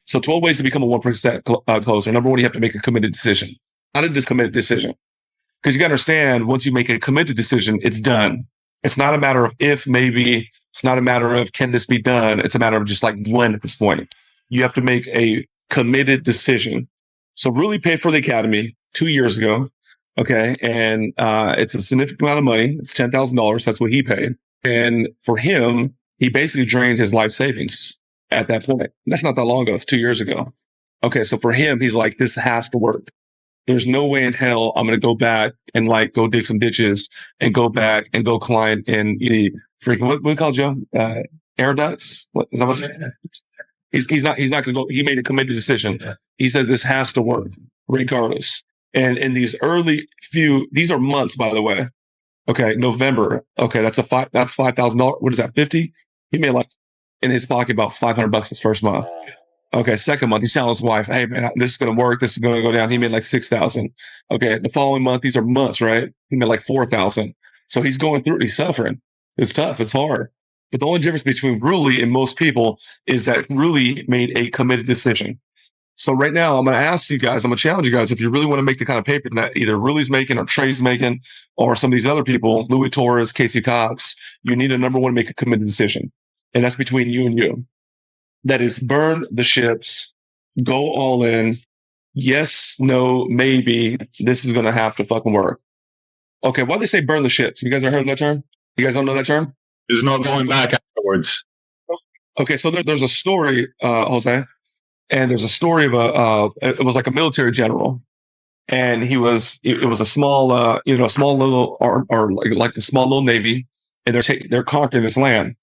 So 12 ways to become a 1% closer. Number one, you have to make a committed decision. How did this committed decision? Because you got to understand, once you make a committed decision, it's done. It's not a matter of if, maybe. It's not a matter of can this be done. It's a matter of just like when at this point. You have to make a committed decision. So really paid for the academy 2 years ago. Okay. And it's a significant amount of money. It's $10,000. That's what he paid. And for him, he basically drained his life savings at that point. That's not that long ago. It's 2 years ago. Okay. So for him, he's like, this has to work. There's no way in hell I'm going to go back and like go dig some ditches and go back and go climb in freaking, what we call Joe? Air ducts? What is that what he's not going to go. He made a committed decision. He said this has to work regardless. And in these early these are months, by the way. Okay. November. Okay. That's $5,000. What is that? 50? He made like in his pocket about $500 his first month. Okay, second month, he's telling his wife, hey, man, this is going to work. This is going to go down. He made like 6,000. Okay, the following month, these are months, right? He made like 4,000. So he's going through it. He's suffering. It's tough. It's hard. But the only difference between Ruli and most people is that Ruli made a committed decision. So right now, I'm going to ask you guys, I'm going to challenge you guys, if you really want to make the kind of paper that either Ruli's making or Trey's making or some of these other people, Louis Torres, Casey Cox, you need a number one, make a committed decision. And that's between you and you. That is burn the ships, go all in. Yes, no, maybe this is going to have to fucking work. Okay, why do they say burn the ships? You guys ever heard of that term? You guys don't know that term? There's no going back afterwards. Okay, so there's a story, Jose, and there's a story of it was like a military general, and it was a small, small little or like a small little navy, and they're conquering this land,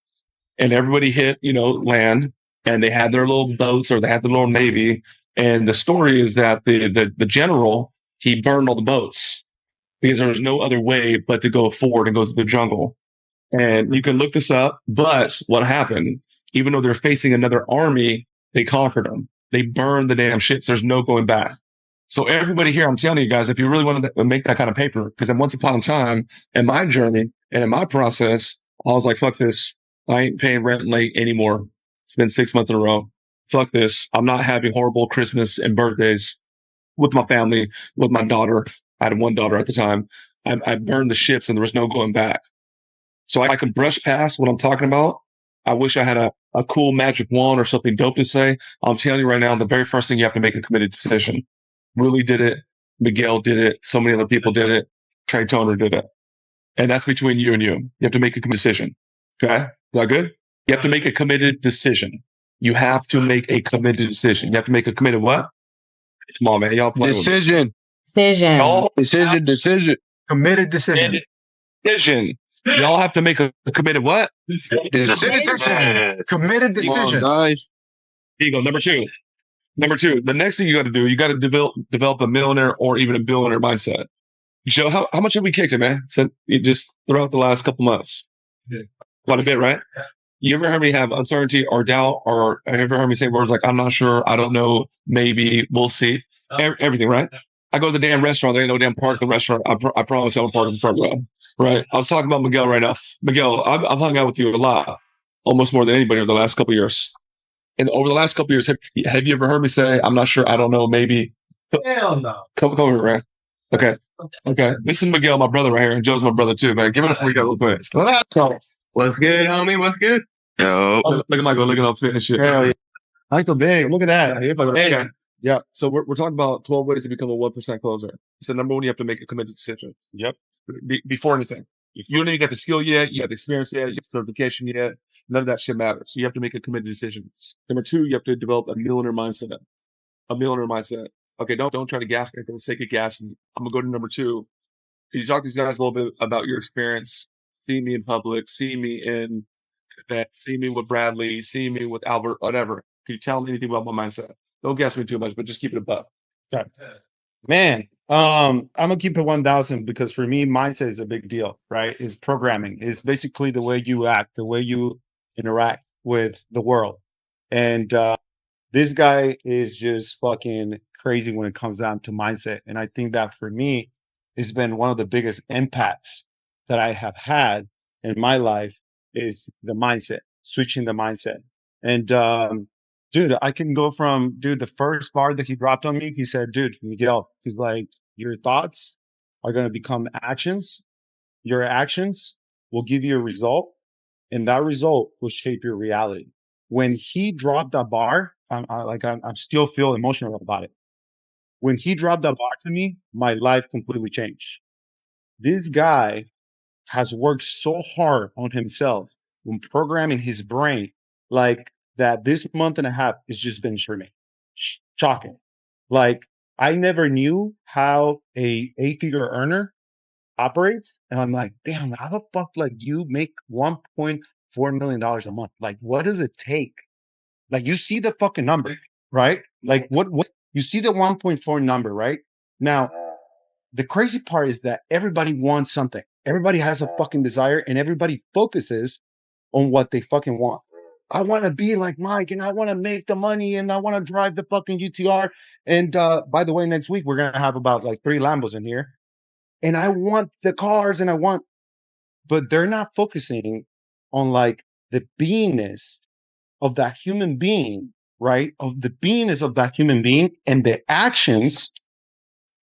and everybody hit land. And they had their little boats or they had the little navy. And the story is that the general, he burned all the boats because there was no other way but to go forward and go to the jungle. And you can look this up. But what happened, even though they're facing another army, they conquered them. They burned the damn shits. There's no going back. So everybody here, I'm telling you guys, if you really want to make that kind of paper, because then once upon a time in my journey and in my process, I was like, fuck this. I ain't paying rent late anymore. It's been 6 months in a row. Fuck this. I'm not having horrible Christmas and birthdays with my family, with my daughter. I had one daughter at the time. I burned the ships and there was no going back. So I can brush past what I'm talking about. I wish I had a cool magic wand or something dope to say. I'm telling you right now, the very first thing you have to make a committed decision. Ruli did it. Miguel did it. So many other people did it. Trey Toner did it. And that's between you and you. You have to make a decision. Okay? Is that good? You have to make a committed decision. You have to make a committed decision. You have to make a committed what? Come on, man. Y'all play Decision. Decision. Decision. Committed decision. Decision. Y'all have to make a committed what? Decision. Committed decision. Guys. Here you go. Number two. The next thing you got to do, you got to develop a millionaire or even a billionaire mindset. Joe, how much have we kicked it, man? Just throughout the last couple months. Yeah. Quite a bit, right? You ever heard me have uncertainty or doubt, or have you ever heard me say words like, I'm not sure, I don't know, maybe, we'll see? Everything, right? I go to the damn restaurant, there ain't no damn park in the restaurant. I promise I'm a park in the front row, right? I was talking about Miguel right now. Miguel, I've hung out with you a lot, almost more than anybody over the last couple of years. And over the last couple of years, have you ever heard me say, I'm not sure, I don't know, maybe? Hell no. Come over, man. Okay. This is Miguel, my brother right here, and Joe's my brother too, man. Give it up for Miguel real quick. What's good, homie? What's good? Yo. Look at Michael looking up fit and shit. Hell yeah. Michael Big. Look at that. Hey. Yeah. So we're talking about 12 ways to become a 1% closer. So number one, you have to make a committed decision. Yep. Before anything. If you don't even get the skill yet, you have the experience yet, you have the certification yet, none of that shit matters. So you have to make a committed decision. Number two, you have to develop a millionaire mindset. Okay, don't try to gas me for the sake of gassing. I'm gonna go to number two. Can you talk to these guys a little bit about your experience? See me in public, see me in that, see me with Bradley, see me with Albert, whatever. Can you tell me anything about my mindset? Don't gas me too much, but just keep it above. Okay. Man, I'm gonna keep it 1,000 because for me, mindset is a big deal, right? It's programming. It's basically the way you act, the way you interact with the world. And this guy is just fucking crazy when it comes down to mindset. And I think that for me, it's been one of the biggest impacts that I have had in my life is the mindset, switching the mindset. And Dude, I can go from, the first bar that he dropped on me, he said, dude, Miguel, he's like, your thoughts are going to become actions. Your actions will give you a result, and that result will shape your reality. When he dropped that bar, I'm still feel emotional about it. When he dropped that bar to me, my life completely changed. This guy has worked so hard on himself when programming his brain, like that this month and a half has just been shocking. Like, I never knew how a 8-figure earner operates. And I'm like, damn, how the fuck like you make $1.4 million a month? Like, what does it take? Like, you see the fucking number, right? Like, what you see the 1.4 number, right? Now, the crazy part is that everybody wants something. Everybody has a fucking desire, and everybody focuses on what they fucking want. I want to be like Mike, and I want to make the money, and I want to drive the fucking UTR. And by the way, next week we're gonna have about like 3 Lambos in here. And I want the cars, but they're not focusing on like the beingness of that human being, right? Of the beingness of that human being and the actions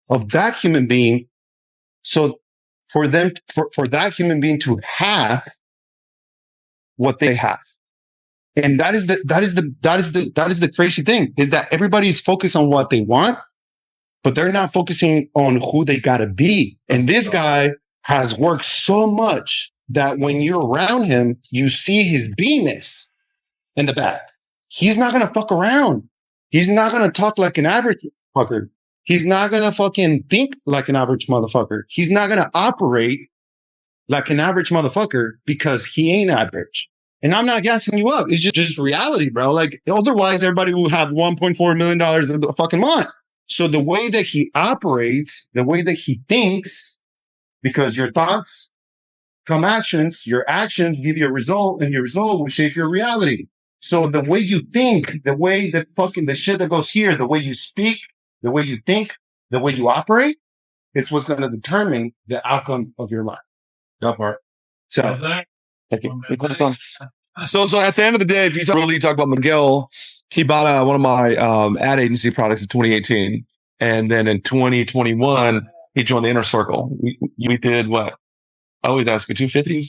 of that human being. So for that human being to have what they have. And that is the crazy thing, is that everybody's focused on what they want, but they're not focusing on who they gotta be. And this guy has worked so much that when you're around him, you see his beingness in the back. He's not gonna fuck around. He's not gonna talk like an average fucker. He's not gonna fucking think like an average motherfucker. He's not gonna operate like an average motherfucker because he ain't average. And I'm not gassing you up. It's just reality, bro. Like, otherwise, everybody will have $1.4 million a fucking month. So the way that he operates, the way that he thinks, because your thoughts come actions, your actions give you a result, and your result will shape your reality. So the way you think, the way that fucking the shit that goes here, the way you speak, the way you think, the way you operate, it's what's going to determine the outcome of your life. That part. So, thank you. So at the end of the day, if you talk about Miguel, he bought one of my ad agency products in 2018. And then in 2021, he joined the Inner Circle. We did what? I always ask you, 250,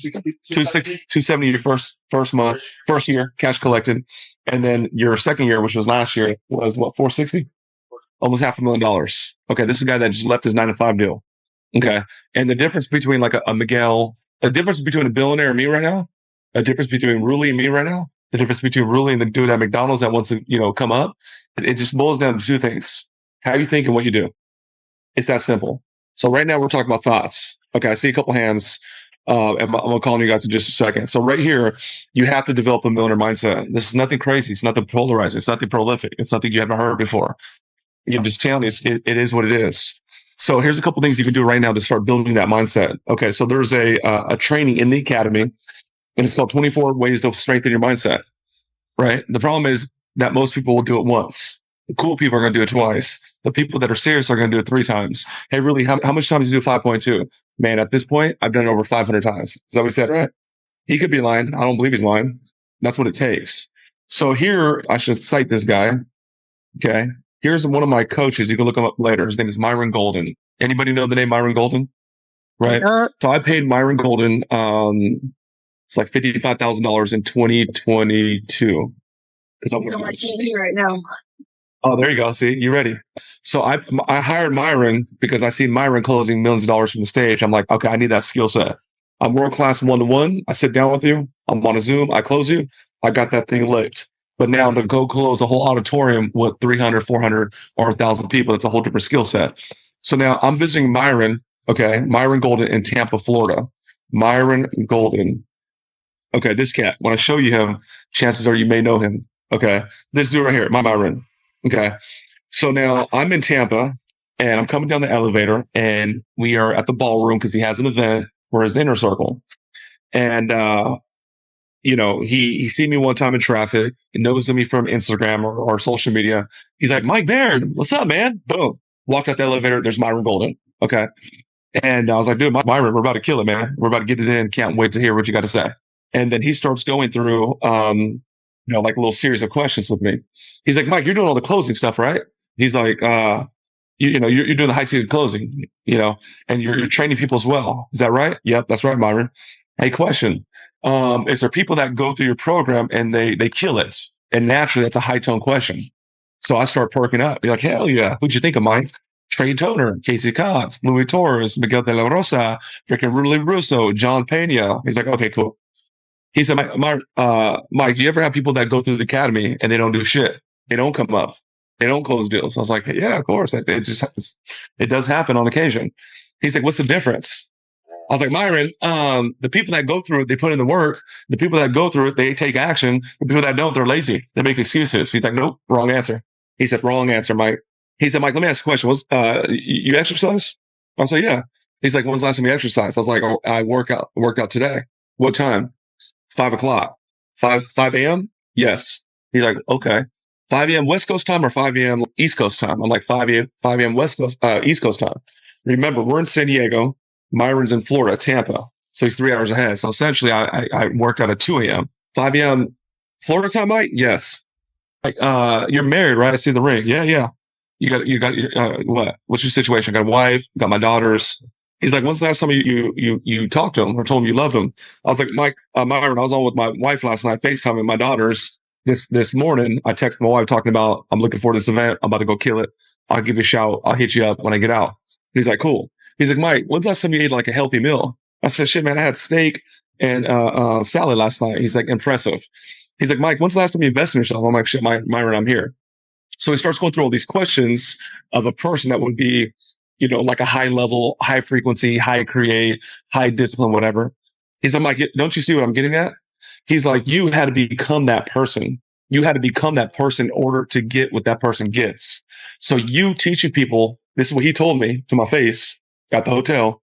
270 your first month, first year, cash collected. And then your second year, which was last year, was what, 460? Almost $500,000. Okay, this is a guy that just left his 9-to-5 deal. Okay. And the difference between like a Miguel, a difference between a billionaire and me right now, a difference between Ruli and me right now, the difference between Ruli and the dude at McDonald's that wants to, come up, it just boils down to 2 things. How you think and what you do. It's that simple. So right now we're talking about thoughts. Okay, I see a couple hands. And I'm going to call on you guys in just a second. So right here, you have to develop a millionaire mindset. This is nothing crazy. It's nothing polarizing. It's nothing prolific. It's nothing you haven't heard before. I'm just telling you, it is what it is. So here's a couple things you can do right now to start building that mindset. Okay, so there's a training in the academy, and it's called 24 Ways to Strengthen Your Mindset, right? The problem is that most people will do it once. The cool people are going to do it twice. The people that are serious are going to do it 3 times. Hey, really, how much times do you do 5.2? Man, at this point, I've done it over 500 times. Is that what he said, right? He could be lying. I don't believe he's lying. That's what it takes. So here, I should cite this guy. Okay. Here's one of my coaches. You can look him up later. His name is Myron Golden. Anybody know the name Myron Golden? Right. So I paid Myron Golden, it's like $55,000 in 2022. Because I'm on TV right now. Oh, there you go. See, you ready? So I hired Myron because I seen Myron closing millions of dollars from the stage. I'm like, okay, I need that skill set. I'm world-class one-to-one. I sit down with you. I'm on a Zoom. I close you. I got that thing licked. But now to go close a whole auditorium with 300, 400, or 1,000 people, it's a whole different skill set. So now I'm visiting Myron, okay, Myron Golden in Tampa, Florida. Myron Golden. Okay, this cat. When I show you him, chances are you may know him. Okay, this dude right here, Myron. Okay, so now I'm in Tampa, and I'm coming down the elevator, and we are at the ballroom because he has an event for his Inner Circle. And he seen me one time in traffic, and knows me from Instagram or social media. He's like, Mike Baird, what's up, man? Boom. Walked out the elevator. There's Myron Golden. Okay. And I was like, dude, Myron, we're about to kill it, man. We're about to get it in. Can't wait to hear what you got to say. And then he starts going through, like a little series of questions with me. He's like, Mike, you're doing all the closing stuff, right? He's like, you're doing the high ticket closing, and you're training people as well. Is that right? Yep, that's right, Myron. Hey, question. Is there people that go through your program and they kill it? And naturally, that's a high tone question. So I start perking up. Be like, hell yeah. Who'd you think of, Mike? Trey Toner, Casey Cox, Louis Torres, Miguel de la Rosa, freaking Rulli Russo, John Pena. He's like, okay, cool. He said, Mike, you ever have people that go through the academy and they don't do shit? They don't come up. They don't close deals. I was like, yeah, of course. It does happen on occasion. He's like, what's the difference? I was like, Myron, the people that go through it, they put in the work. The people that go through it, they take action. The people that don't, they're lazy. They make excuses. He's like, nope, wrong answer. He said, wrong answer, Mike. He said, Mike, let me ask you a question. You exercise? I was like, yeah. He's like, when was the last time you exercised? I was like, oh, I worked out today. What time? 5 o'clock. 5 a.m.? Yes. He's like, okay. 5 a.m. West Coast time or 5 a.m. East Coast time? I'm like, 5 a.m. West Coast, East Coast time. Remember, we're in San Diego. Myron's in Florida, Tampa. So he's 3 hours ahead. So essentially, I worked out at 2 a.m. 5 a.m. Florida time, Mike? Yes. Like, you're married, right? I see the ring. Yeah. You got what? What's your situation? I got a wife, got my daughters. He's like, when's the last time you talked to him or told him you loved him? I was like, Mike, Myron, I was on with my wife last night, FaceTiming my daughters. This morning, I texted my wife talking about, I'm looking for this event. I'm about to go kill it. I'll give you a shout. I'll hit you up when I get out. He's like, cool. He's like, Mike, when's the last time you ate like a healthy meal? I said, shit, man, I had steak and salad last night. He's like, impressive. He's like, Mike, when's the last time you invested in yourself? I'm like, shit, Myron, I'm here. So he starts going through all these questions of a person that would be, like a high level, high frequency, high create, high discipline, whatever. He's like, Mike, don't you see what I'm getting at? He's like, you had to become that person. You had to become that person in order to get what that person gets. So you teaching people, this is what he told me to my face at the hotel.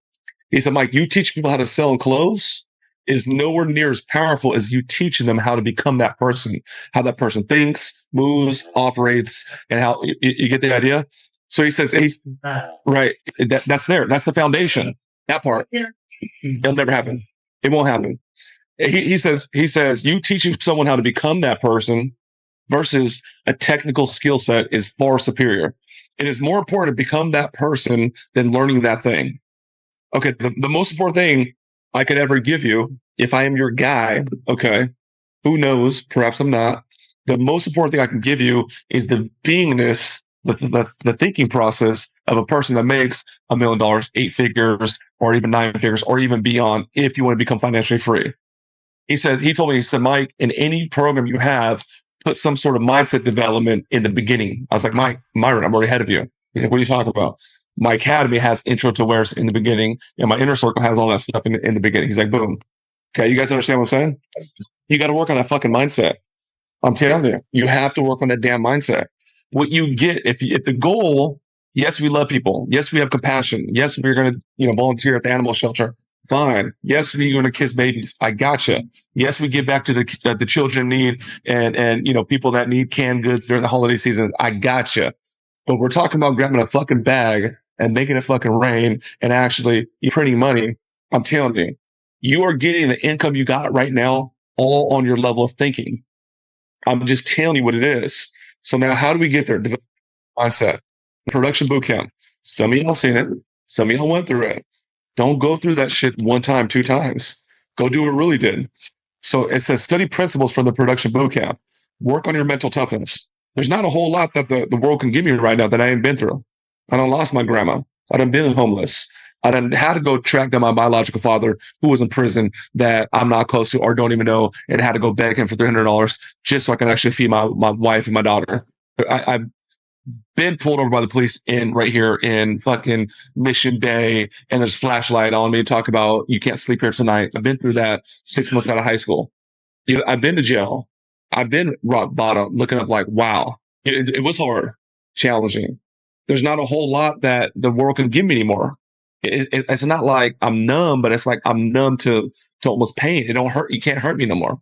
He said, Mike, you teach people how to sell and close is nowhere near as powerful as you teaching them how to become that person, how that person thinks, moves, operates, and how you get the idea. So he says, right. That's there. That's the foundation. That part. It'll never happen. It won't happen. He says, you teaching someone how to become that person versus a technical skill set is far superior. It is more important to become that person than learning that thing. Okay. The most important thing I could ever give you, if I am your guy, okay, who knows? Perhaps I'm not. The most important thing I can give you is the beingness, the thinking process of a person that makes $1 million, 8 figures, or even 9 figures, or even beyond, if you want to become financially free. He told me, he said, Mike, in any program you have, put some sort of mindset development in the beginning. I was like, Myron, I'm already ahead of you. He's like, what are you talking about? My academy has intro to awareness in the beginning, and my inner circle has all that stuff in the beginning. He's like, boom. Okay, you guys understand what I'm saying? You got to work on that fucking mindset. I'm telling you, you have to work on that damn mindset. What you get, if the goal, yes, we love people. Yes, we have compassion. Yes, we're going to, volunteer at the animal shelter. Fine. Yes, we're going to kiss babies. I gotcha. Yes, we give back to the children in need and people that need canned goods during the holiday season. I gotcha. But we're talking about grabbing a fucking bag and making it fucking rain and actually printing money. I'm telling you, you are getting the income you got right now all on your level of thinking. I'm just telling you what it is. So now how do we get there? Mindset. Production boot camp. Some of y'all seen it. Some of y'all went through it. Don't go through that shit 1 time, 2 times. Go do what it really did. So it says study principles from the production boot camp. Work on your mental toughness. There's not a whole lot that the world can give me right now that I ain't been through. I done lost my grandma. I done been homeless. I done had to go track down my biological father who was in prison that I'm not close to or don't even know, and had to go beg him for $300 just so I can actually feed my wife and my daughter. I've been pulled over by the police right here in fucking Mission Bay, and there's flashlight on me to talk about you can't sleep here tonight. I've been through that 6 months out of high school. I've been to jail. I've been rock bottom, looking up like, wow, it was hard, challenging. There's not a whole lot that the world can give me anymore. It's not like I'm numb, but it's like I'm numb to almost pain. It don't hurt. You can't hurt me no more.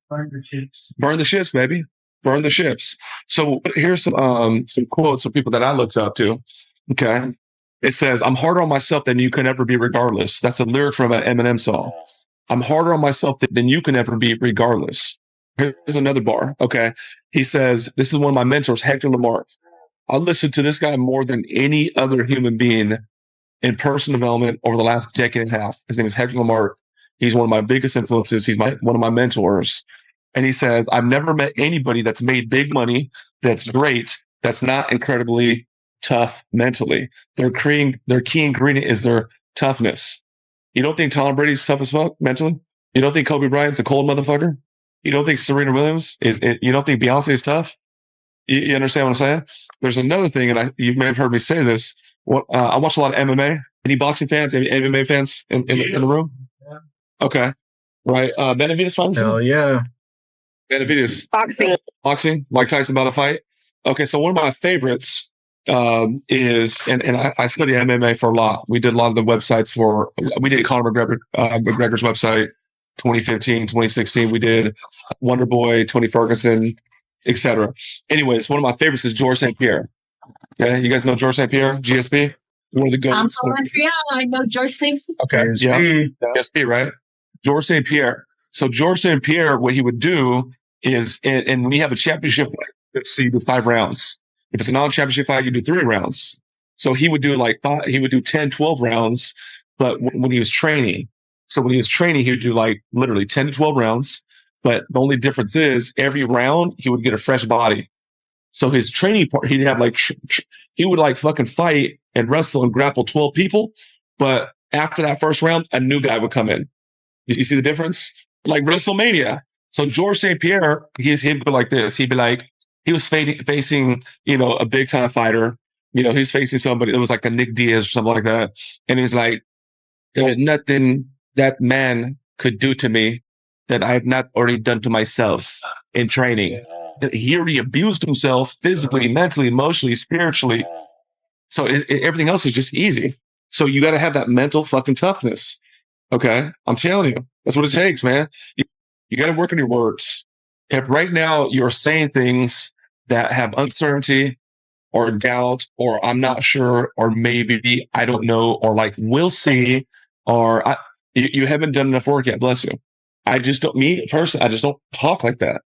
Burn the ships. Burn the ships, baby. Burn the ships. So here's some quotes of people that I looked up to. Okay. It says, I'm harder on myself than you can ever be regardless. That's a lyric from an Eminem song. I'm harder on myself than you can ever be regardless. Here's another bar. Okay. He says, this is one of my mentors, Hector Lamarck. I listened to this guy more than any other human being in personal development over the last decade and a half. His name is Hector Lamarck. He's one of my biggest influences. He's one of my mentors. And he says, I've never met anybody that's made big money, that's great, that's not incredibly tough mentally. Their key ingredient is their toughness. You don't think Tom Brady's tough as fuck mentally? You don't think Kobe Bryant's a cold motherfucker? You don't think Serena Williams you don't think Beyonce is tough? You understand what I'm saying? There's another thing, and you may have heard me say this. I watch a lot of MMA. Any boxing fans? Any MMA fans in the room? Yeah. Okay. Right. Benavidez fights? Hell yeah. Benavidez. Boxing. Mike Tyson about to fight. Okay. So one of my favorites is, and I study MMA for a lot. We did a lot of the websites we did Conor McGregor's website 2015, 2016. We did Wonder Boy, Tony Ferguson, etc. Anyways, one of my favorites is Georges St. Pierre. Okay, you guys know Georges St. Pierre, GSP? One of the good. I'm from Montreal. I know George St. Okay, GSP, right? Georges St. Pierre. So Georges St. Pierre, what he would do is, and when you have a championship fight, so you do 5 rounds. If it's a non-championship fight, you do 3 rounds. So he would do 10, 12 rounds, but when he was training. So when he was training, he would do literally 10 to 12 rounds. But the only difference is every round he would get a fresh body. So his training part, he'd have he would fucking fight and wrestle and grapple 12 people. But after that first round, a new guy would come in. You see the difference? Like WrestleMania. So Georges St. Pierre, he'd go like this. He'd be like, he was facing, a big time fighter. He's facing somebody that was like a Nick Diaz or something like that. And he's like, there's nothing that man could do to me that I have not already done to myself in training. He already abused himself physically, mentally, emotionally, spiritually. So everything else is just easy. So you got to have that mental fucking toughness. Okay. I'm telling you, that's what it takes, man. You got to work on your words. If right now you're saying things that have uncertainty or doubt, or I'm not sure, or maybe I don't know, or we'll see, or you haven't done enough work yet. Bless you. I just don't talk like that.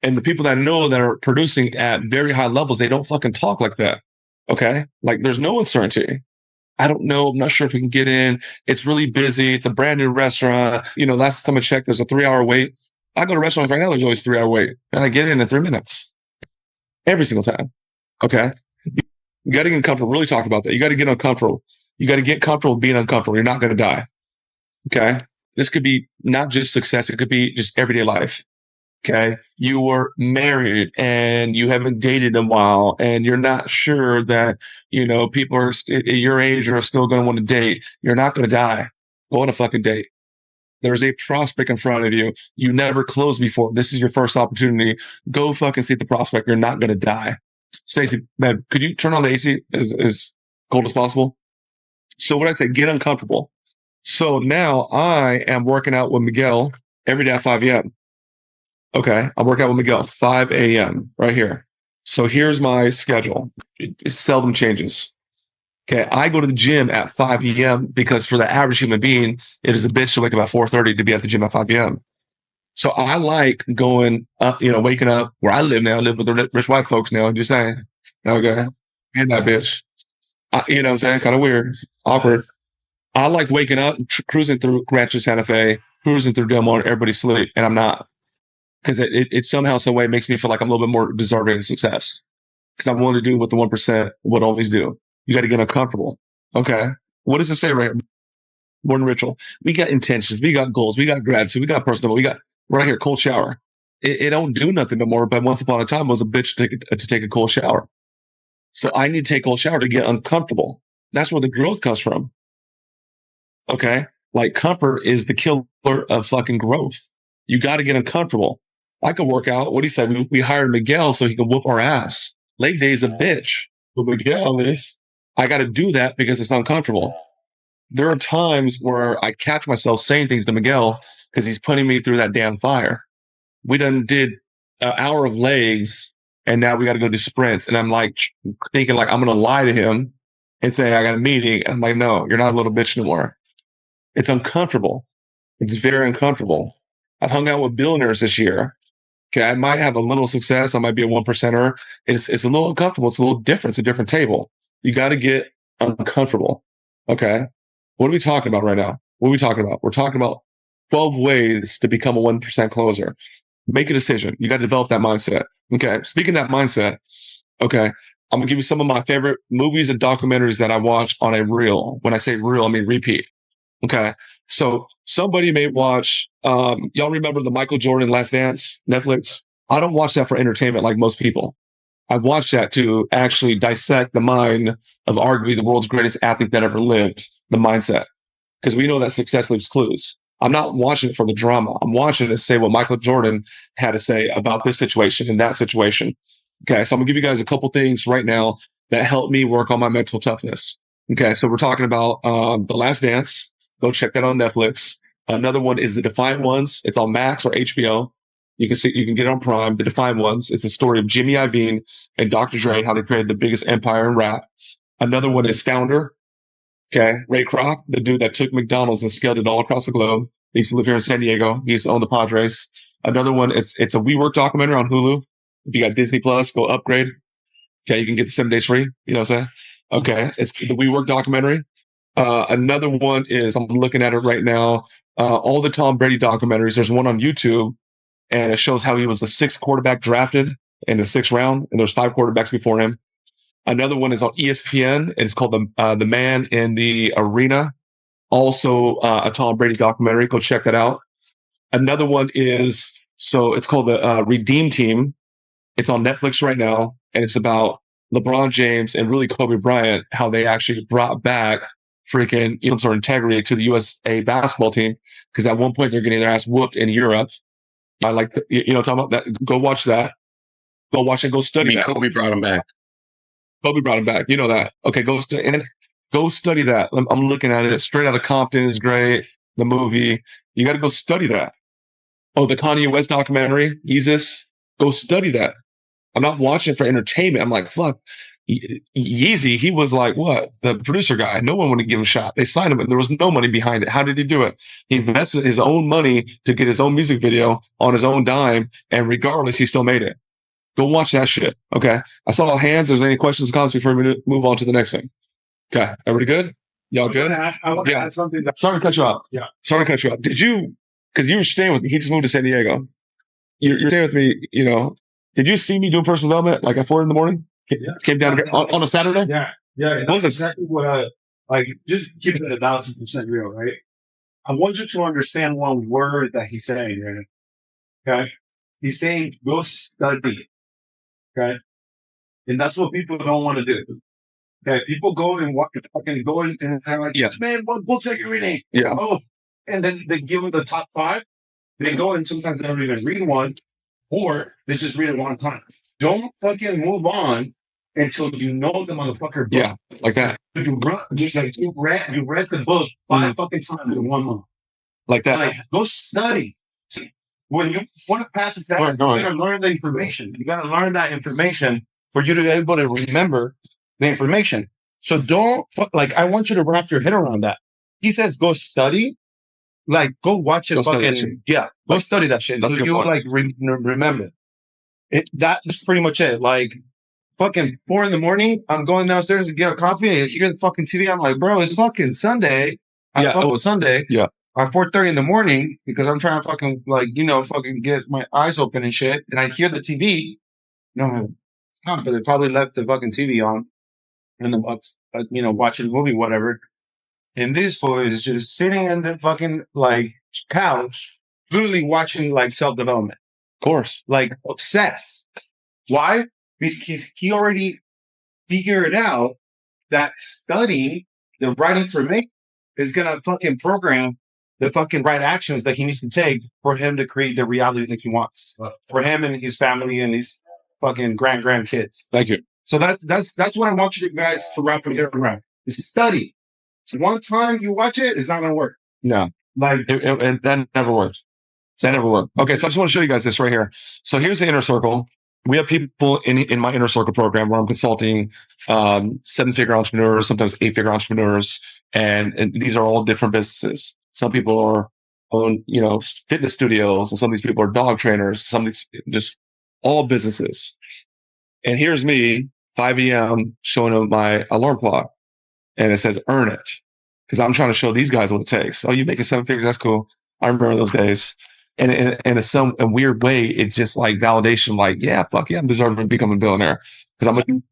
And the people that I know that are producing at very high levels, they don't fucking talk like that. Okay. There's no uncertainty. I don't know. I'm not sure if we can get in. It's really busy. It's a brand new restaurant. Last time I checked, there's a 3-hour wait. I go to restaurants right now, there's always 3-hour wait. And I get in 3 minutes. Every single time. Okay. You got to get uncomfortable. Really talk about that. You got to get uncomfortable. You got to get comfortable being uncomfortable. You're not going to die. Okay. This could be not just success. It could be just everyday life. Okay. You were married and you haven't dated in a while and you're not sure that, people are at your age are still going to want to date. You're not going to die. Go on a fucking date. There's a prospect in front of you. You never closed before. This is your first opportunity. Go fucking see the prospect. You're not going to die. Stacey, man, could you turn on the AC as cold as possible? So what I say, get uncomfortable. So now I am working out with Miguel every day at 5 a.m. Okay. I work out with Miguel 5 a.m. right here. So here's my schedule. It seldom changes. Okay. I go to the gym at 5 a.m. because for the average human being, it is a bitch to wake up at 4:30 to be at the gym at 5 a.m. So I like going up, waking up where I live now. I live with the rich white folks now. I'm just saying. Okay. And that bitch. You know what I'm saying? Kind of weird. Awkward. I like waking up, cruising through Rancho Santa Fe, cruising through Del Mar, everybody sleep, and I'm not. Because it somehow, some way makes me feel like I'm a little bit more deserving of success. Because I'm willing to do what the 1% would always do. You got to get uncomfortable. Okay. What does it say right here? Morning ritual. We got intentions. We got goals. We got gratitude. We got personal. We got right here, cold shower. It don't do nothing no more. But once upon a time, it was a bitch to take a cold shower. So I need to take a cold shower to get uncomfortable. That's where the growth comes from. Okay. Comfort is the killer of fucking growth. You got to get uncomfortable. I could work out. What do you say? We hired Miguel so he can whoop our ass. Leg day's a bitch. But Miguel I got to do that because it's uncomfortable. There are times where I catch myself saying things to Miguel because he's putting me through that damn fire. We done did an hour of legs and now we got to go do sprints. And I'm thinking I'm going to lie to him and say, I got a meeting. And I'm like, no, you're not a little bitch anymore. It's uncomfortable. It's very uncomfortable. I've hung out with billionaires this year. Okay, I might have a little success. I might be a 1%er. It's a little uncomfortable. It's a little different. It's a different table. You got to get uncomfortable. Okay. What are we talking about right now? What are we talking about? We're talking about 12 ways to become a 1% closer. Make a decision. You got to develop that mindset. Okay. Speaking of that mindset, okay, I'm gonna give you some of my favorite movies and documentaries that I watch on a reel. When I say reel, I mean repeat. Okay. So somebody may watch, y'all remember the Michael Jordan Last Dance, Netflix? I don't watch that for entertainment like most people. I watch that to actually dissect the mind of arguably the world's greatest athlete that ever lived, the mindset. Because we know that success leaves clues. I'm not watching it for the drama. I'm watching it to say what Michael Jordan had to say about this situation and that situation. Okay, so I'm gonna give you guys a couple things right now that help me work on my mental toughness. Okay, so we're talking about The Last Dance. Go check that on Netflix. Another one is The Defiant Ones. It's on Max or HBO. You can get it on Prime. The Defiant Ones. It's a story of Jimmy Iovine and Dr. Dre, how they created the biggest empire in rap. Another one is Founder. Okay, Ray Kroc, the dude that took McDonald's and scaled it all across the globe. He used to live here in San Diego. He used to own the Padres. Another one, it's a WeWork documentary on Hulu. If you got Disney Plus, go upgrade. Okay, you can get the 7 days free. You know what I'm saying? Okay, it's the WeWork documentary. Another one is, I'm looking at it right now, all the Tom Brady documentaries. There's one on YouTube, and it shows how he was the 6th quarterback drafted in the 6th round, and there's 5 quarterbacks before him. Another one is on ESPN, and it's called the Man in the Arena. Also, a Tom Brady documentary. Go check that out. Another one is, so it's called the Redeem Team. It's on Netflix right now, and it's about LeBron James and really Kobe Bryant, how they actually brought back freaking some sort of integrity to the USA basketball team. Because at one point they're getting their ass whooped in Europe. I like, talking about that. Go watch that. Go watch and go study that. Kobe brought him back. Kobe brought him back. You know that. Okay, go study that. I'm looking at it. Straight Outta Compton is great. The movie. You got to go study that. Oh, the Kanye West documentary, Yeezus. Go study that. I'm not watching it for entertainment. I'm like, fuck. Yeezy, he was like, what? The producer guy. No one wanted to give him a shot. They signed him, and there was no money behind it. How did he do it? He invested his own money to get his own music video on his own dime, and regardless, he still made it. Go watch that shit. Okay. I saw all hands. There's any questions or comments before we move on to the next thing? Okay. Everybody good? Y'all good? I want to add something. Sorry to cut you off. Yeah. Sorry to cut you off. Did you, because you were staying with me, he just moved to San Diego. You're staying with me, did you see me doing personal development like at 4 a.m? Yeah. Came down on a Saturday? Yeah. Yeah. What was That's it? exactly what just keep it 1,000% real, right? I want you to understand one word that he's saying, right? Okay. He's saying, go study. Okay. And that's what people don't want to do. Okay. People go and fucking go in and they're like, Yeah. man, we'll take your reading. Yeah. Oh, and then they give them the top 5. They go and sometimes they don't even read one, or they just read it one time. Don't fucking move on until you know the motherfucker book. Yeah. Like that. You read the book 5 fucking times in 1 month. Like that. Like, go study. When you want to pass exams, you gotta learn the information. You gotta learn that information for you to be able to remember the information. So don't I want you to wrap your head around that. He says, go study. Like, go watch it. Go study that shit. That's so you remember it. That's pretty much it. Like, fucking 4 a.m, I'm going downstairs to get a coffee and hear the fucking TV. I'm like, bro, it's fucking Sunday. Sunday. Yeah. At 4:30 in the morning, because I'm trying to fucking fucking get my eyes open and shit. And I hear the TV. No, it's not, but they probably left the fucking TV on and watching a movie, whatever. And this fool is just sitting in the fucking couch, literally watching self-development. Of course. Obsessed. Why? Because he already figured out that studying the right information is gonna fucking program the fucking right actions that he needs to take for him to create the reality that he wants for him and his family and his fucking grandkids. Thank you. So that's what I want you guys to wrap your head around. Is study. So one time you watch it, it's not gonna work. No. That never worked. That never worked. Okay, so I just want to show you guys this right here. So here's the inner circle. We have people in my inner circle program where I'm consulting 7-figure entrepreneurs, sometimes 8-figure entrepreneurs, and these are all different businesses. Some people are own, fitness studios, and some of these people are dog trainers, some of these just all businesses. And here's me, 5 a.m., showing them my alarm clock. And it says, earn it. Because I'm trying to show these guys what it takes. Oh, you making 7 figures? That's cool. I remember those days. And in a weird way, it's just like validation, like, yeah, fuck yeah, I'm deserving to become a billionaire. Because I'm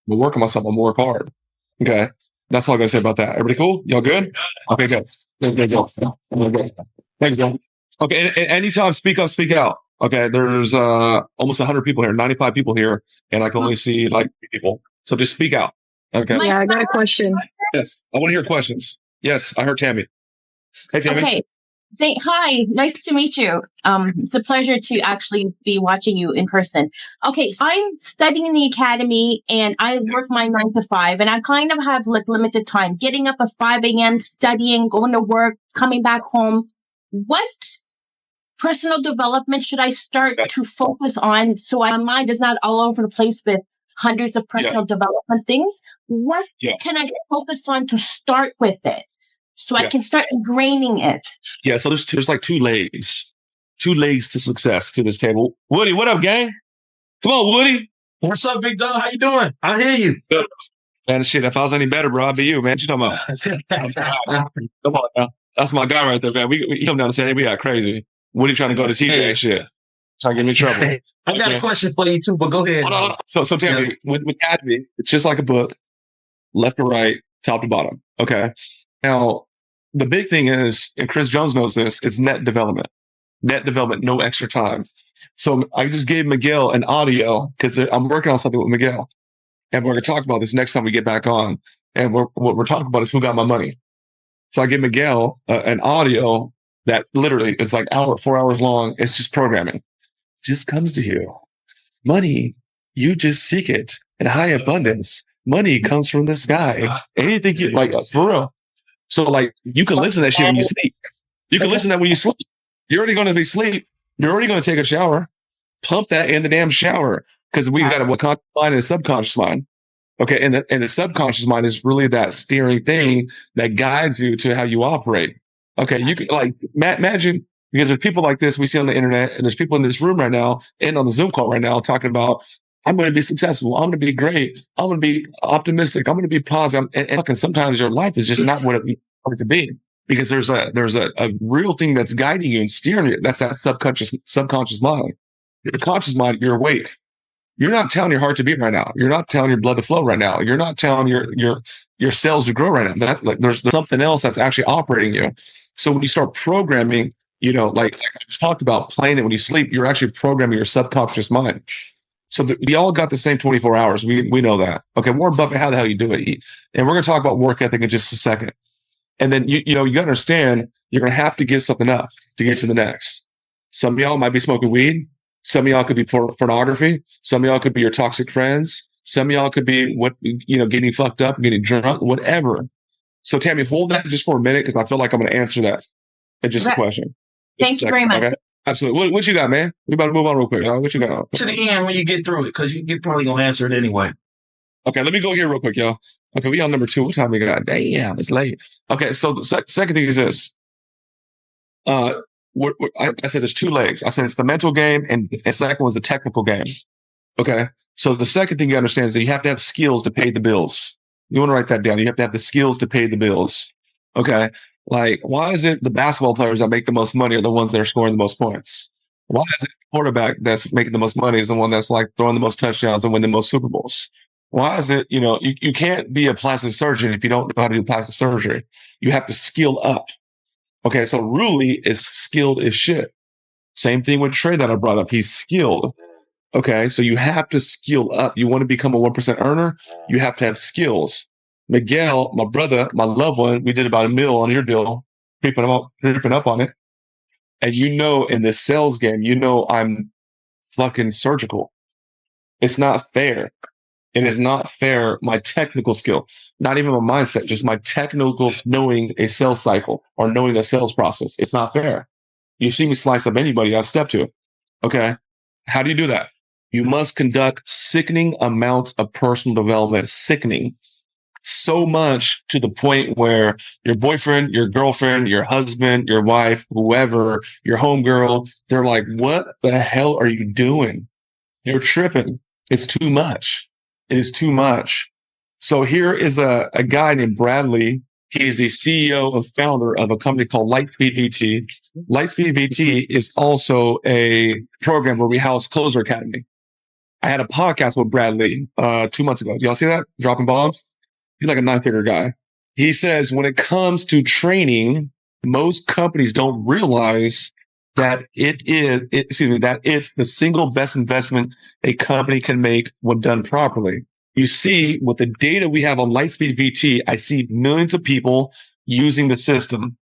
work on myself, I'm work hard. Okay. That's all I got to say about that. Everybody cool? Y'all good? Okay, good. Good. Thank you. Okay. And anytime, speak up, speak out. Okay. There's almost 100 people here, 95 people here, and I can only see like 3 people. So just speak out. Okay. Yeah, I got a question. Yes. I want to hear questions. Yes. I heard Tammy. Hey, Tammy. Okay. Hi, nice to meet you. It's a pleasure to actually be watching you in person. Okay, so I'm studying in the academy and I work my 9 to 5 and I kind of have like limited time getting up at 5 a.m., studying, going to work, coming back home. What personal development should I start to focus on so my mind is not all over the place with hundreds of personal development things? What can I focus on to start with it? So I can start ingraining it. Yeah, so there's like 2 legs to success to this table. Woody, what up, gang? Come on, Woody. What's up, big dog? How you doing? I hear you. Good. Man, shit, if I was any better, bro, I'd be you, man. What you talking about? Come on, now. That's my guy right there, man. We come down and say, we got crazy. Woody trying to go to TJ and shit. Trying to get me in trouble. I got a question for you, too, but go ahead. Hold on. So tell me, with Academy, it's just like a book, left to right, top to bottom. Okay. Now, the big thing is, and Chris Jones knows this, it's net development. Net development, no extra time. So I just gave Miguel an audio because I'm working on something with Miguel. And we're going to talk about this next time we get back on. And what we're talking about is who got my money. So I give Miguel an audio that literally is like 4 hours long. It's just programming. Just comes to you. Money, you just seek it in high abundance. Money comes from the sky. Anything you like, for real. So like you can listen to that shit when you sleep. You can listen to that when you sleep. You're already going to be asleep. You're already going to take a shower. Pump that in the damn shower. Because we got a conscious mind and a subconscious mind. Okay. And the subconscious mind is really that steering thing that guides you to how you operate. Okay. You can like imagine, because there's people like this we see on the internet, and there's people in this room right now and on the Zoom call right now talking about, I'm going to be successful. I'm going to be great. I'm going to be optimistic. I'm going to be positive. And sometimes your life is just not what it wanted to be, because there's a real thing that's guiding you and steering you. That's that subconscious mind. Your conscious mind, you're awake. You're not telling your heart to beat right now. You're not telling your blood to flow right now. You're not telling your cells to grow right now. There's something else that's actually operating you. So when you start programming, like I just talked about, playing it when you sleep, you're actually programming your subconscious mind. So we all got the same 24 hours. We know that. Okay, Warren Buffett, how the hell you do it? And we're going to talk about work ethic in just a second. And then, you got to understand, you're going to have to give something up to get to the next. Some of y'all might be smoking weed. Some of y'all could be pornography. Some of y'all could be your toxic friends. Some of y'all could be getting fucked up, getting drunk, whatever. So Tammy, hold that just for a minute, because I feel like I'm going to answer that in just a question. Thank you very much. Okay? Absolutely. What you got, man? We about to move on real quick. What you got? To the end when you get through it, because you're probably going to answer it anyway. Okay, let me go here real quick, y'all. Okay, we on number 2. What time we got? Damn, it's late. Okay, so the second thing is this. I said there's 2 legs. I said it's the mental game, and the second was the technical game. Okay, so the second thing you understand is that you have to have skills to pay the bills. You want to write that down. You have to have the skills to pay the bills. Okay, like why is it the basketball players that make the most money are the ones that are scoring the most points? Why is it the quarterback that's making the most money is the one that's like throwing the most touchdowns and winning the most Super Bowls? Why is it, you can't be a plastic surgeon if you don't know how to do plastic surgery. You have to skill up. Okay, so Ruli is skilled as shit. Same thing with Trey that I brought up. He's skilled. Okay, so you have to skill up. You want to become a 1% earner, you have to have skills. Miguel, my brother, my loved one, we did about $1 million on your deal, creeping up on it. And in this sales game, I'm fucking surgical. It's not fair. It is not fair. My technical skill, not even my mindset, just my technical knowing a sales cycle or knowing a sales process. It's not fair. You see me slice up anybody I've stepped to. Okay. How do you do that? You must conduct sickening amounts of personal development. Sickening. so much to the point where your boyfriend, your girlfriend, your husband, your wife, whoever, your homegirl, they're like, what the hell are you doing? You're tripping. It's too much. It is too much. So here is a guy named Bradley. He is a CEO and founder of a company called Lightspeed VT. Lightspeed VT is also a program where we house Closer Academy. I had a podcast with Bradley 2 months ago. Y'all see that? Dropping bombs? He's like a 9-figure guy. He says when it comes to training, most companies don't realize that that it's the single best investment a company can make when done properly. You see, with the data we have on Lightspeed VT, I see millions of people using the system.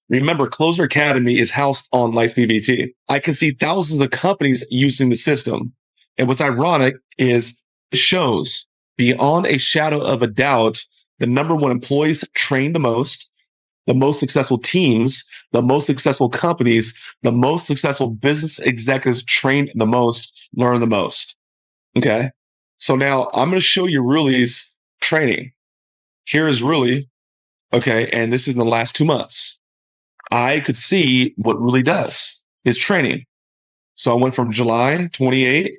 Remember, Closer Academy is housed on Lightspeed VT. I can see thousands of companies using the system. And what's ironic is it shows beyond a shadow of a doubt, the number one employees train the most successful teams, the most successful companies, the most successful business executives train the most, learn the most. Okay. So now I'm going to show you Ruli's training. Here is Ruli. Okay. And this is in the last 2 months. I could see what Ruli does, his training. So I went from July 28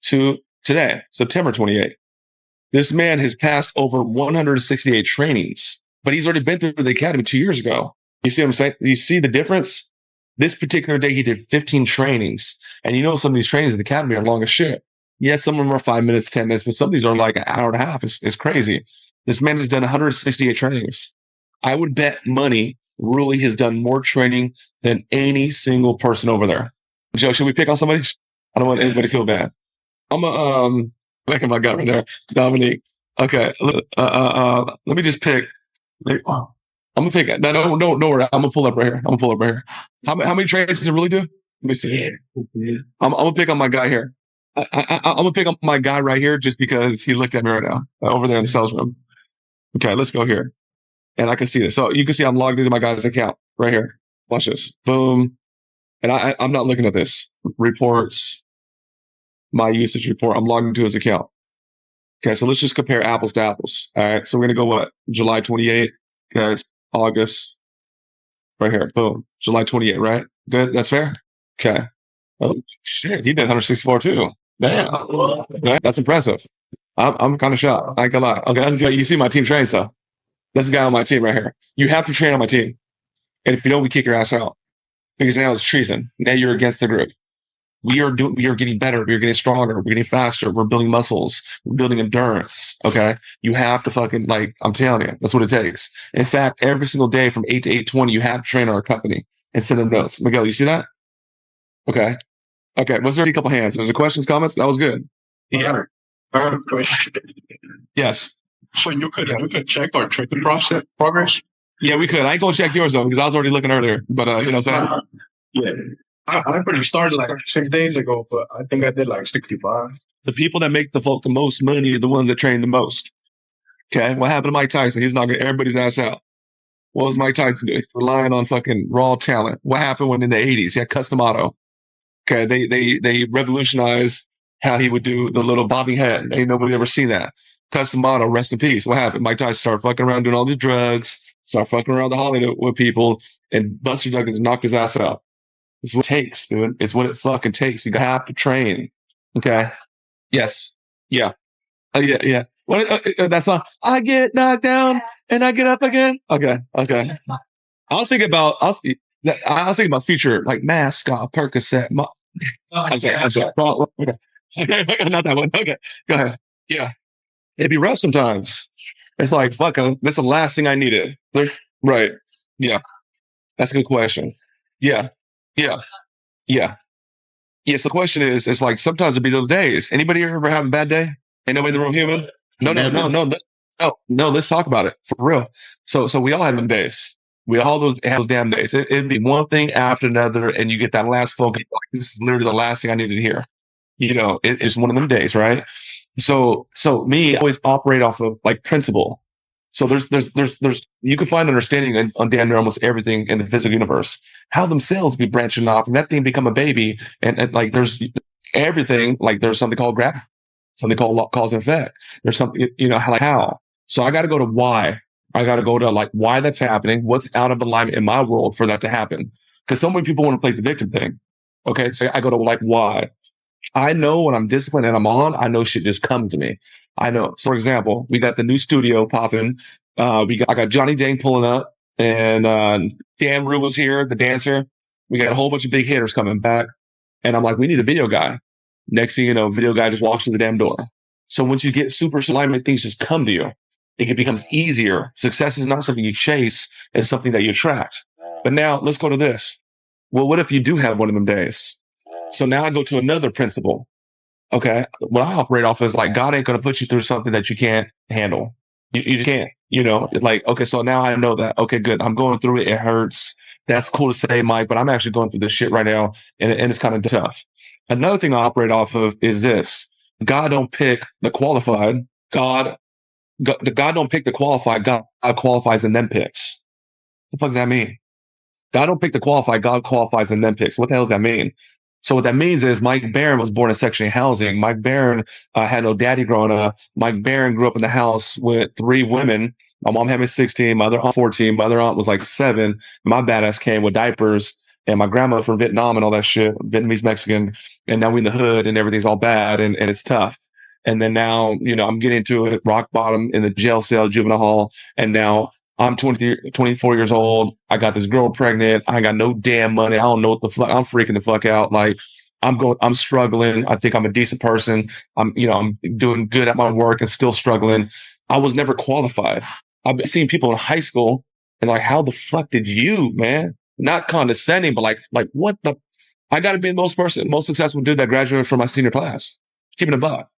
to today, September 28. This man has passed over 168 trainings, but he's already been through the academy 2 years ago. You see what I'm saying? You see the difference? This particular day, he did 15 trainings. And you know, some of these trainings in the academy are long as shit. Yes, some of them are 5 minutes, 10 minutes, but some of these are like an hour and a half. It's crazy. This man has done 168 trainings. I would bet money Ruli has done more training than any single person over there. Joe, should we pick on somebody? I don't want anybody to feel bad. I'm look at my guy right there, Dominique. Okay, let me just pick. I'm gonna pick. No, don't worry. I'm gonna pull up right here. How many trainings does it really do? Let me see. I'm gonna pick on my guy here. I'm gonna pick on my guy right here just because he looked at me right now over there in the sales room. Okay, let's go here, and I can see this. So you can see I'm logged into my guy's account right here. Watch this. Boom. And I'm not looking at this reports. My usage report. I'm logged into his account. Okay, so let's just compare apples to apples. All right, so we're gonna go what? July 28. Okay, August. Right here. Boom. July 28. Right. Good. That's fair. Okay. Oh shit, he did 164 too. Damn. Okay, that's impressive. I'm kind of shocked. I ain't gonna lie. Okay, that's good. You see my team train stuff. That's the guy on my team right here. You have to train on my team, and if you don't, we kick your ass out because now it's treason. Now you're against the group. We are getting better. We're getting stronger. We're getting faster. We're building muscles. We're building endurance. Okay. You have to fucking, like, I'm telling you, that's what it takes. In fact, every single day from 8 to 8:20, you have to train our company and send them notes. Miguel, you see that? Okay. Okay. Was there a couple hands? Was there questions, comments? That was good. Yeah. I have a question. Yes. So you could check our training process progress? Yeah, we could. I ain't gonna check yours though, because I was already looking earlier. But you know what I'm saying? Yeah. I already started like 6 days ago, but I think I did like 65. The people that make the most money are the ones that train the most. Okay. What happened to Mike Tyson? He's knocking everybody's ass out. What was Mike Tyson doing? Relying on fucking raw talent. What happened when in the 80s he had custom auto? Okay. They revolutionized how he would do the little bobbing head. Ain't nobody ever seen that. Custom auto, rest in peace. What happened? Mike Tyson started fucking around doing all these drugs, started fucking around the Hollywood with people, and Buster Douglas knocked his ass out. It's what it takes, dude. It's what it fucking takes. You have to train. Okay. Yes. Yeah. Yeah. What? That song. I get knocked down and I get up again. Okay. I was thinking about future, like Mascot, Percocet. Okay. Not that one. Okay. Go ahead. Yeah. It'd be rough sometimes. It's like, fuck, that's the last thing I needed. Right. Yeah. That's a good question. Yeah. So the question is, it's like sometimes it'd be those days. Anybody ever have a bad day? Ain't nobody in the room human? No. Let's talk about it for real. So we all have them days. We all have those damn days. It'd be one thing after another, and you get that last focus. Like, this is literally the last thing I needed to hear. You know, it's one of them days, right? So me, I always operate off of like principle. So there's you can find understanding on damn near almost everything in the physical universe. How themselves be branching off and that thing become a baby, and like there's everything. Like there's something called gravity, something called cause and effect. There's something, you know, like how So I got to go to why. I got to go to like why that's happening, what's out of alignment in my world for that to happen. Because so many people want to play the victim thing. Okay. So I go to like why. I know when I'm disciplined and I'm on, I know shit just comes to me. I know. So for example, we got the new studio popping. I got Johnny Dang pulling up and Dan Rue was here, the dancer. We got a whole bunch of big hitters coming back. And I'm like, we need a video guy. Next thing you know, video guy just walks through the damn door. So once you get super alignment, things just come to you. It becomes easier. Success is not something you chase, it's something that you attract. But now let's go to this. Well, what if you do have one of them days? So now I go to another principle. Okay. What I operate off is like, God ain't going to put you through something that you can't handle. You just can't, like, okay, so now I know that. Okay, good. I'm going through it. It hurts. That's cool to say, Mike, but I'm actually going through this shit right now. And it's kind of tough. Another thing I operate off of is this. God don't pick the qualified. God don't pick the qualified. God qualifies and then picks. What the fuck does that mean? God don't pick the qualified. God qualifies and then picks. What the hell does that mean? So what that means is Mike Barron was born in Section 8 housing. Mike Barron had no daddy growing up. Mike Barron grew up in the house with 3 women. My mom had me 16, my other aunt 14, my other aunt was like 7. My badass came with diapers, and my grandma from Vietnam and all that shit, Vietnamese Mexican. And now we in the hood and everything's all bad and it's tough. And then now, I'm getting into it, rock bottom in the jail cell, juvenile hall. And now I'm 24 years old. I got this girl pregnant. I got no damn money. I don't know what the fuck. I'm freaking the fuck out. Like I'm struggling. I think I'm a decent person. I'm doing good at my work and still struggling. I was never qualified. I've been seeing people in high school and like, how the fuck did you, man? Not condescending, but like what the, I got to be the most successful dude that graduated from my senior class. Keeping a buck.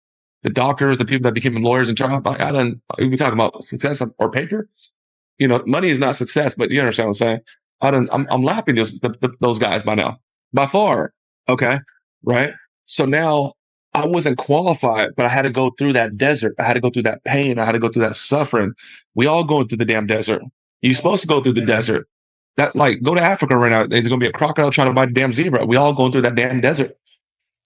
The doctors, the people that became lawyers and trial. We talking about success or paper. Money is not success, but you understand what I'm saying? I'm lapping those guys by now, by far. Okay. Right. So now I wasn't qualified, but I had to go through that desert. I had to go through that pain. I had to go through that suffering. We all going through the damn desert. You're supposed to go through the desert. That like go to Africa right now. There's going to be a crocodile trying to bite a damn zebra. We all going through that damn desert.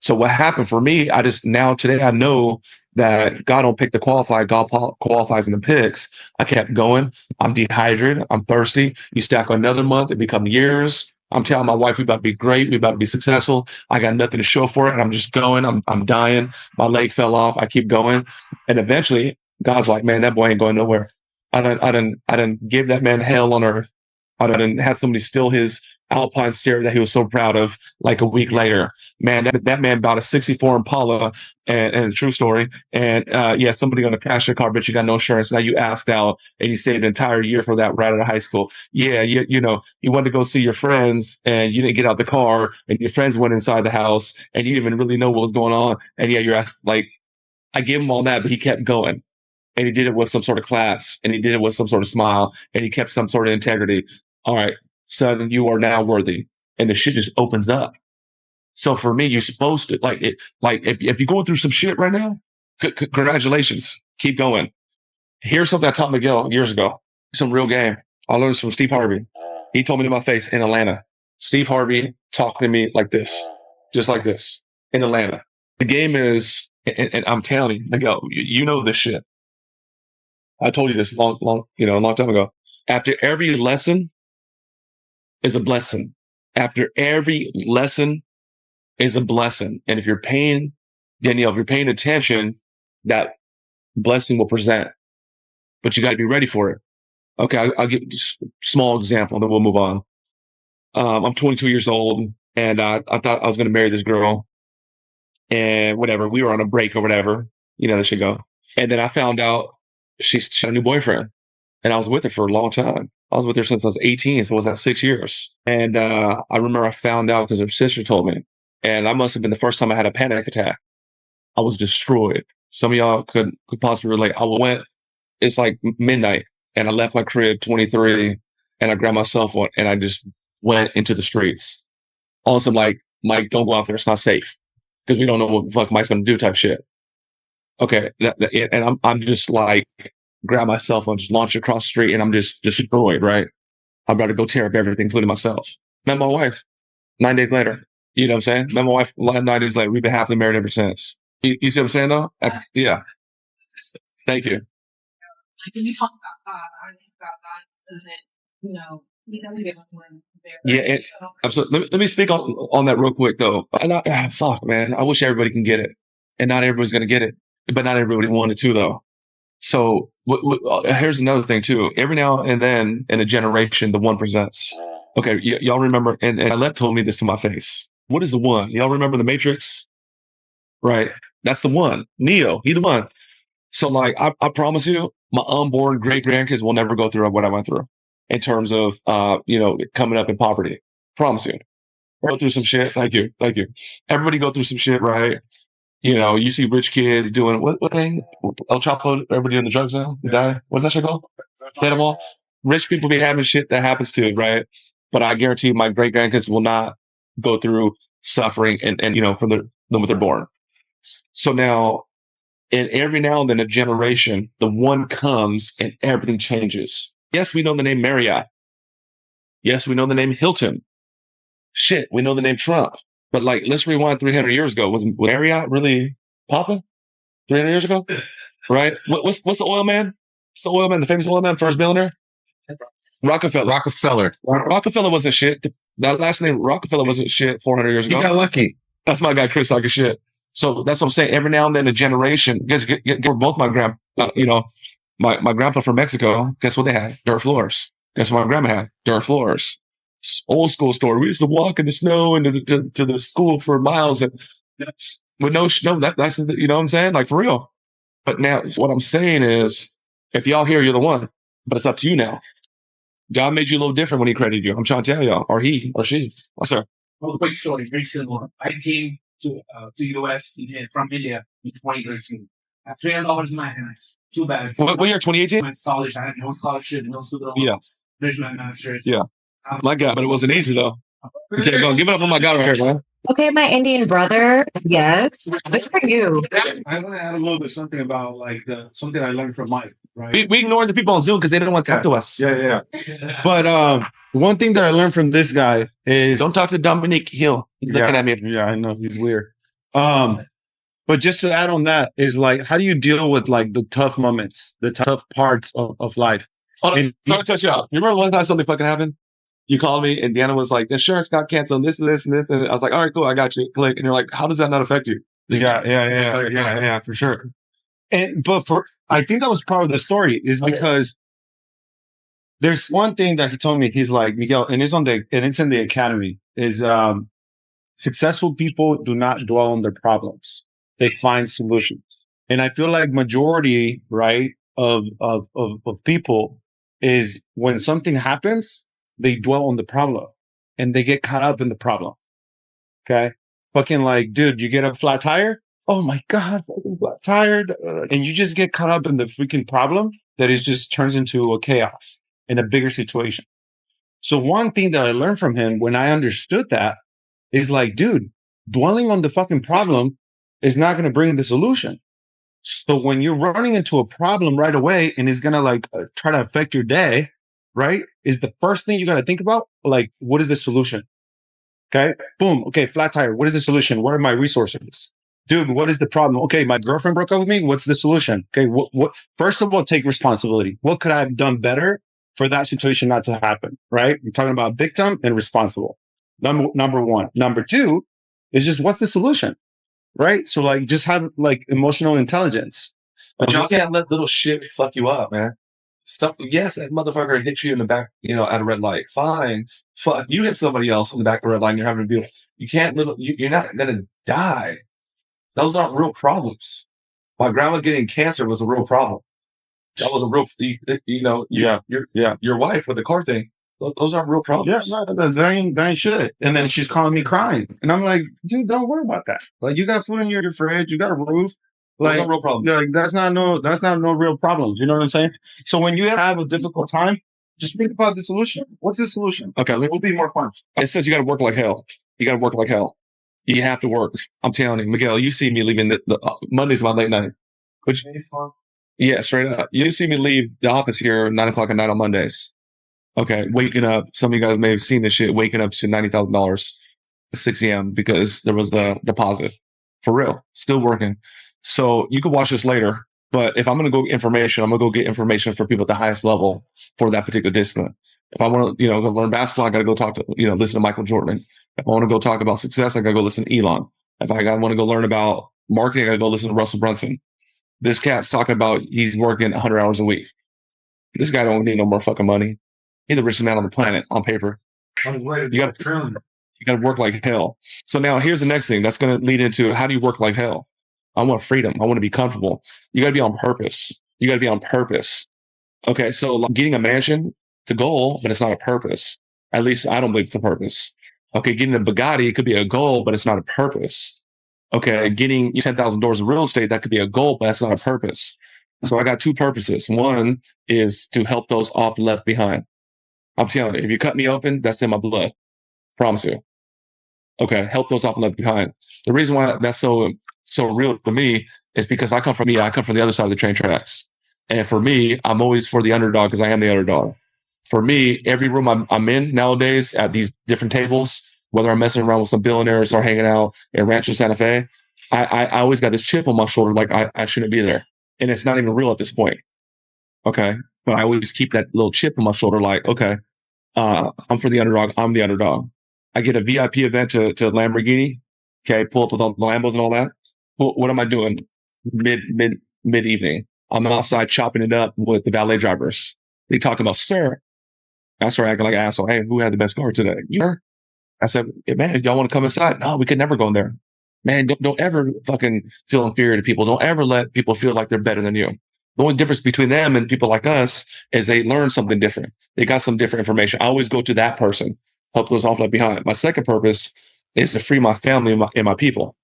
So what happened for me, today I know that God don't pick the qualified, God qualifies in the picks. I kept going. I'm dehydrated. I'm thirsty. You stack another month, it become years. I'm telling my wife, we about to be great. We about to be successful. I got nothing to show for it. And I'm just going. I'm dying. My leg fell off. I keep going. And eventually God's like, man, that boy ain't going nowhere. I done give that man hell on earth. I done had somebody steal his Alpine Steer that he was so proud of like a week later. Man, that man bought a 64 Impala and a true story. And somebody going to crash your car, but you got no insurance. Now you asked out and you saved an entire year for that right out of high school. Yeah, you wanted to go see your friends and you didn't get out the car and your friends went inside the house and you didn't even really know what was going on. And you're asked, like, I gave him all that, but he kept going. And he did it with some sort of class and he did it with some sort of smile and he kept some sort of integrity. All right, son, you are now worthy. And the shit just opens up. So for me, you're supposed to if you're going through some shit right now, congratulations. Keep going. Here's something I taught Miguel years ago. Some real game. I learned this from Steve Harvey. He told me to my face in Atlanta. Steve Harvey talking to me like this, just like this in Atlanta. The game is, and I'm telling you, Miguel, you know this shit. I told you this a long time ago. After every lesson is a blessing. After every lesson is a blessing. And if you're paying attention, that blessing will present. But you got to be ready for it. Okay, I'll give just a small example, then we'll move on. I'm 22 years old, and I thought I was going to marry this girl. And whatever, we were on a break or whatever. That should go. And then I found out she had a new boyfriend. And I was with her for a long time. I was with her since I was 18, so it was like 6 years. And I remember I found out because her sister told me. And that must have been the first time I had a panic attack. I was destroyed. Some of y'all could possibly relate. It's like midnight, and I left my crib 23, and I grabbed my cell phone, and I just went into the streets. Also, like, Mike, don't go out there. It's not safe. Because we don't know what the fuck Mike's going to do type shit. Okay. And I'm just like, grab my cell phone, just launch it across the street, and I'm just destroyed, right? I'm about to go tear up everything, including myself. Met my wife 9 days later. You know what I'm saying? Met my wife 9 days later. We've been happily married ever since. You see what I'm saying, though? Yeah. Thank you. Like when you talk about God, I think God doesn't, he doesn't give us one. Yeah, absolutely. Let me speak on that real quick though. And fuck, man, I wish everybody can get it, and not everybody's gonna get it, but not everybody wanted to though. So here's another thing too. Every now and then in a generation, the one presents. Okay, y'all remember? And Alette told me this to my face. What is the one? Y'all remember the Matrix? Right, that's the one. Neo, he the one. So like, I promise you, my unborn great grandkids will never go through what I went through in terms of coming up in poverty. Promise you. Go through some shit. Thank you. Everybody go through some shit, right? You see rich kids doing what thing? El Chapo, everybody in the drugs now? You die? What's that shit called? Say them all. Rich people be having shit that happens to, right? But I guarantee my great grandkids will not go through suffering and from the moment they're born. So now, and every now and then a generation, the one comes and everything changes. Yes, we know the name Marriott. Yes, we know the name Hilton. Shit, we know the name Trump. But like, let's rewind 300 years ago. Was Marriott really popping 300 years ago? Right? What's the oil man? What's the oil man? The famous oil man, first billionaire? Rockefeller. Rockefeller wasn't shit. That last name, Rockefeller, wasn't shit 400 years ago. He got lucky. That's my guy, Chris, like a shit. So that's what I'm saying. Every now and then a generation, guess both my my grandpa from Mexico, guess what they had? Dirt floors. Guess what my grandma had? Dirt floors. Old school story. We used to walk in the snow and to the school for miles and with no snow. That's what I'm saying? Like for real. But now what I'm saying is, if y'all here, you're the one. But it's up to you now. God made you a little different when he credited you. I'm trying to tell y'all. Or he or she. What's up? Well, quick story, very similar. I came to US from India in 2013. I had $300 in my hands. Too bad. What year? 2018? My college, I had no scholarship, no student loans. Yeah. There's my master's. Yeah. My God, but it wasn't easy though. Okay, go. Give it up for my God right here, man. Okay, my Indian brother. Yes. Good for you. I want to add a little bit something about like something I learned from Mike. Right. We ignored the people on Zoom because they didn't want to talk to us. Yeah. But one thing that I learned from this guy is don't talk to Dominique Hill. He's looking at me. Yeah, I know he's weird. But just to add on that is like, how do you deal with like the tough moments, the tough parts of life? Sorry to cut you off. You remember one time something fucking happened? You called me and Deanna was like, insurance got canceled, this and this and this. And I was like, all right, cool, I got you. Click. And you're like, how does that not affect you? Yeah, for sure. But I think that was part of the story is because there's one thing that he told me. He's like, Miguel, and it's in the academy is, successful people do not dwell on their problems. They find solutions. And I feel like majority, right, of people is when something happens, they dwell on the problem and they get caught up in the problem. Okay. Fucking like, dude, you get a flat tire. Oh my God, fucking flat tire. And you just get caught up in the freaking problem that it just turns into a chaos in a bigger situation. So one thing that I learned from him when I understood that is like, dude, dwelling on the fucking problem is not going to bring the solution. So when you're running into a problem right away and it's going to like try to affect your day, right? Is the first thing you got to think about, like, what is the solution? Okay. Boom. Okay. Flat tire. What is the solution? What are my resources? Dude, what is the problem? Okay. My girlfriend broke up with me. What's the solution? Okay. What, first of all, take responsibility. What could I have done better for that situation not to happen? Right. We're talking about victim and responsible. Number one. Number two is just what's the solution? Right. So like just have like emotional intelligence. But y'all can't let little shit fuck you up, man. Stuff. Yes, that motherfucker hit you in the back, at a red light. Fine. Fuck. You hit somebody else in the back of the red light and you're having a deal. You can't you're not going to die. Those aren't real problems. My grandma getting cancer was a real problem. That was a real, your wife with the car thing. Those aren't real problems. Yeah, no, that ain't shit. And then she's calling me crying. And I'm like, dude, don't worry about that. Like, you got food in your fridge, you got a roof. Like, no real problems. Like, that's not no real problems. You know what I'm saying? So when you have a difficult time, just think about the solution. What's the solution? Okay. It will be more fun. It says you got to work like hell. You got to work like hell. You have to work. I'm telling you, Miguel, you see me leaving the Monday's my late night. Which, yeah, straight up. You see me leave the office here 9:00 at night on Mondays. Okay, waking up. Some of you guys may have seen this shit. Waking up to $90,000 at 6 a.m. because there was the deposit. For real, still working. So you can watch this later. But if I'm going to go get information, I'm going to go get information for people at the highest level for that particular discipline. If I want to, go learn basketball, I got to go talk to, listen to Michael Jordan. If I want to go talk about success, I got to go listen to Elon. If I want to go learn about marketing, I got to go listen to Russell Brunson. This cat's talking about he's working 100 hours a week. This guy don't need no more fucking money. He's the richest man on the planet on paper. You got to work like hell. So now here's the next thing that's going to lead into how do you work like hell? I want freedom. I want to be comfortable. You got to be on purpose. Okay, so like getting a mansion, it's a goal, but it's not a purpose. At least I don't believe it's a purpose. Okay, getting a Bugatti, it could be a goal, but it's not a purpose. Okay, getting $10,000 of real estate, that could be a goal, but that's not a purpose. So I got two purposes. One is to help those off left behind. I'm telling you, if you cut me open, that's in my blood. Promise you. Okay, help those off left behind. The reason why that's so real to me is because I come from the other side of the train tracks. And for me, I'm always for the underdog because I am the underdog. For me, every room I'm in nowadays at these different tables, whether I'm messing around with some billionaires or hanging out in Rancho Santa Fe, I always got this chip on my shoulder like I shouldn't be there. And it's not even real at this point. Okay. But I always keep that little chip on my shoulder like, okay, I'm for the underdog. I'm the underdog. I get a VIP event to Lamborghini. Okay. Pull up with all the Lambos and all that. What am I doing? Mid evening. I'm outside chopping it up with the valet drivers. They talk about, sir. I start acting like an asshole. Hey, who had the best car today? You. I said, hey, man, y'all want to come inside? No, we could never go in there. Man, don't ever fucking feel inferior to people. Don't ever let people feel like they're better than you. The only difference between them and people like us is they learn something different. They got some different information. I always go to that person, help those off left behind. My second purpose is to free my family and my people.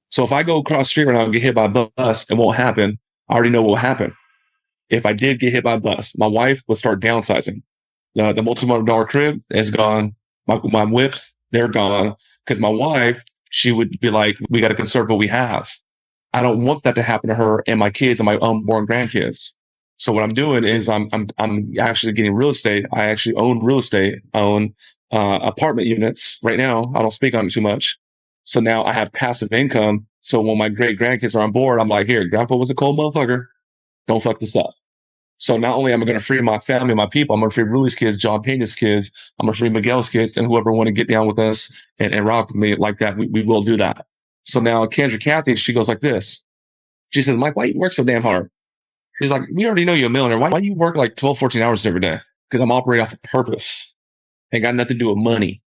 So if I go across the street right now and get hit by a bus, it won't happen. I already know what will happen. If I did get hit by a bus, my wife would start downsizing. The multi-million-dollar crib is gone. My whips, they're gone. Because my wife, she would be like, we got to conserve what we have. I don't want that to happen to her and my kids and my unborn grandkids. So what I'm doing is I'm actually getting real estate. I actually own real estate. I own apartment units right now. I don't speak on it too much. So now I have passive income. So when my great grandkids are on board, I'm like, here, grandpa was a cold motherfucker. Don't fuck this up. So not only am I going to free my family, my people, I'm going to free Ruli's kids, John Pena's kids, I'm going to free Miguel's kids, and whoever want to get down with us and rock with me like that, we will do that. So now Kendra Kathy, she goes like this. She says, Mike, why do you work so damn hard? She's like, we already know you're a millionaire. Why do you work like 12, 14 hours every day? Because I'm operating off of purpose. Ain't got nothing to do with money.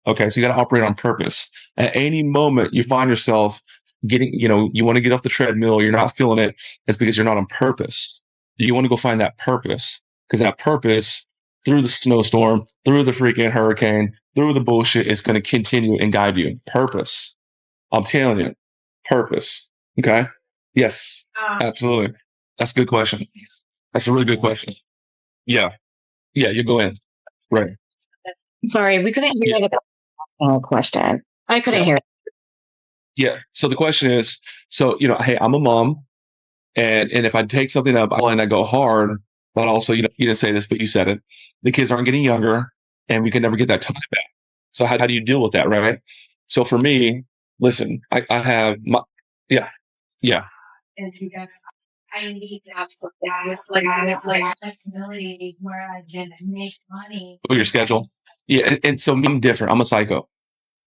Okay, so you got to operate on purpose. At any moment you find yourself getting, you want to get off the treadmill, you're not feeling it, it's because you're not on purpose. You want to go find that purpose, because that purpose, through the snowstorm, through the freaking hurricane, through the bullshit, is going to continue and guide you. Purpose. I'm telling you, purpose. Okay. Yes, absolutely. That's a good question. That's a really good question. Yeah. Yeah. You go in. Right. Sorry, we couldn't hear the question. I couldn't hear it. Yeah. So the question is, hey, I'm a mom. And if I take something up, I go hard, but also, you didn't say this, but you said it. The kids aren't getting younger and we can never get that time back. So how do you deal with that? Right. So for me, listen, I have yeah. And you guys, I need to have some flexibility where I can make money. Your schedule. Yeah. And so I'm different. I'm a psycho.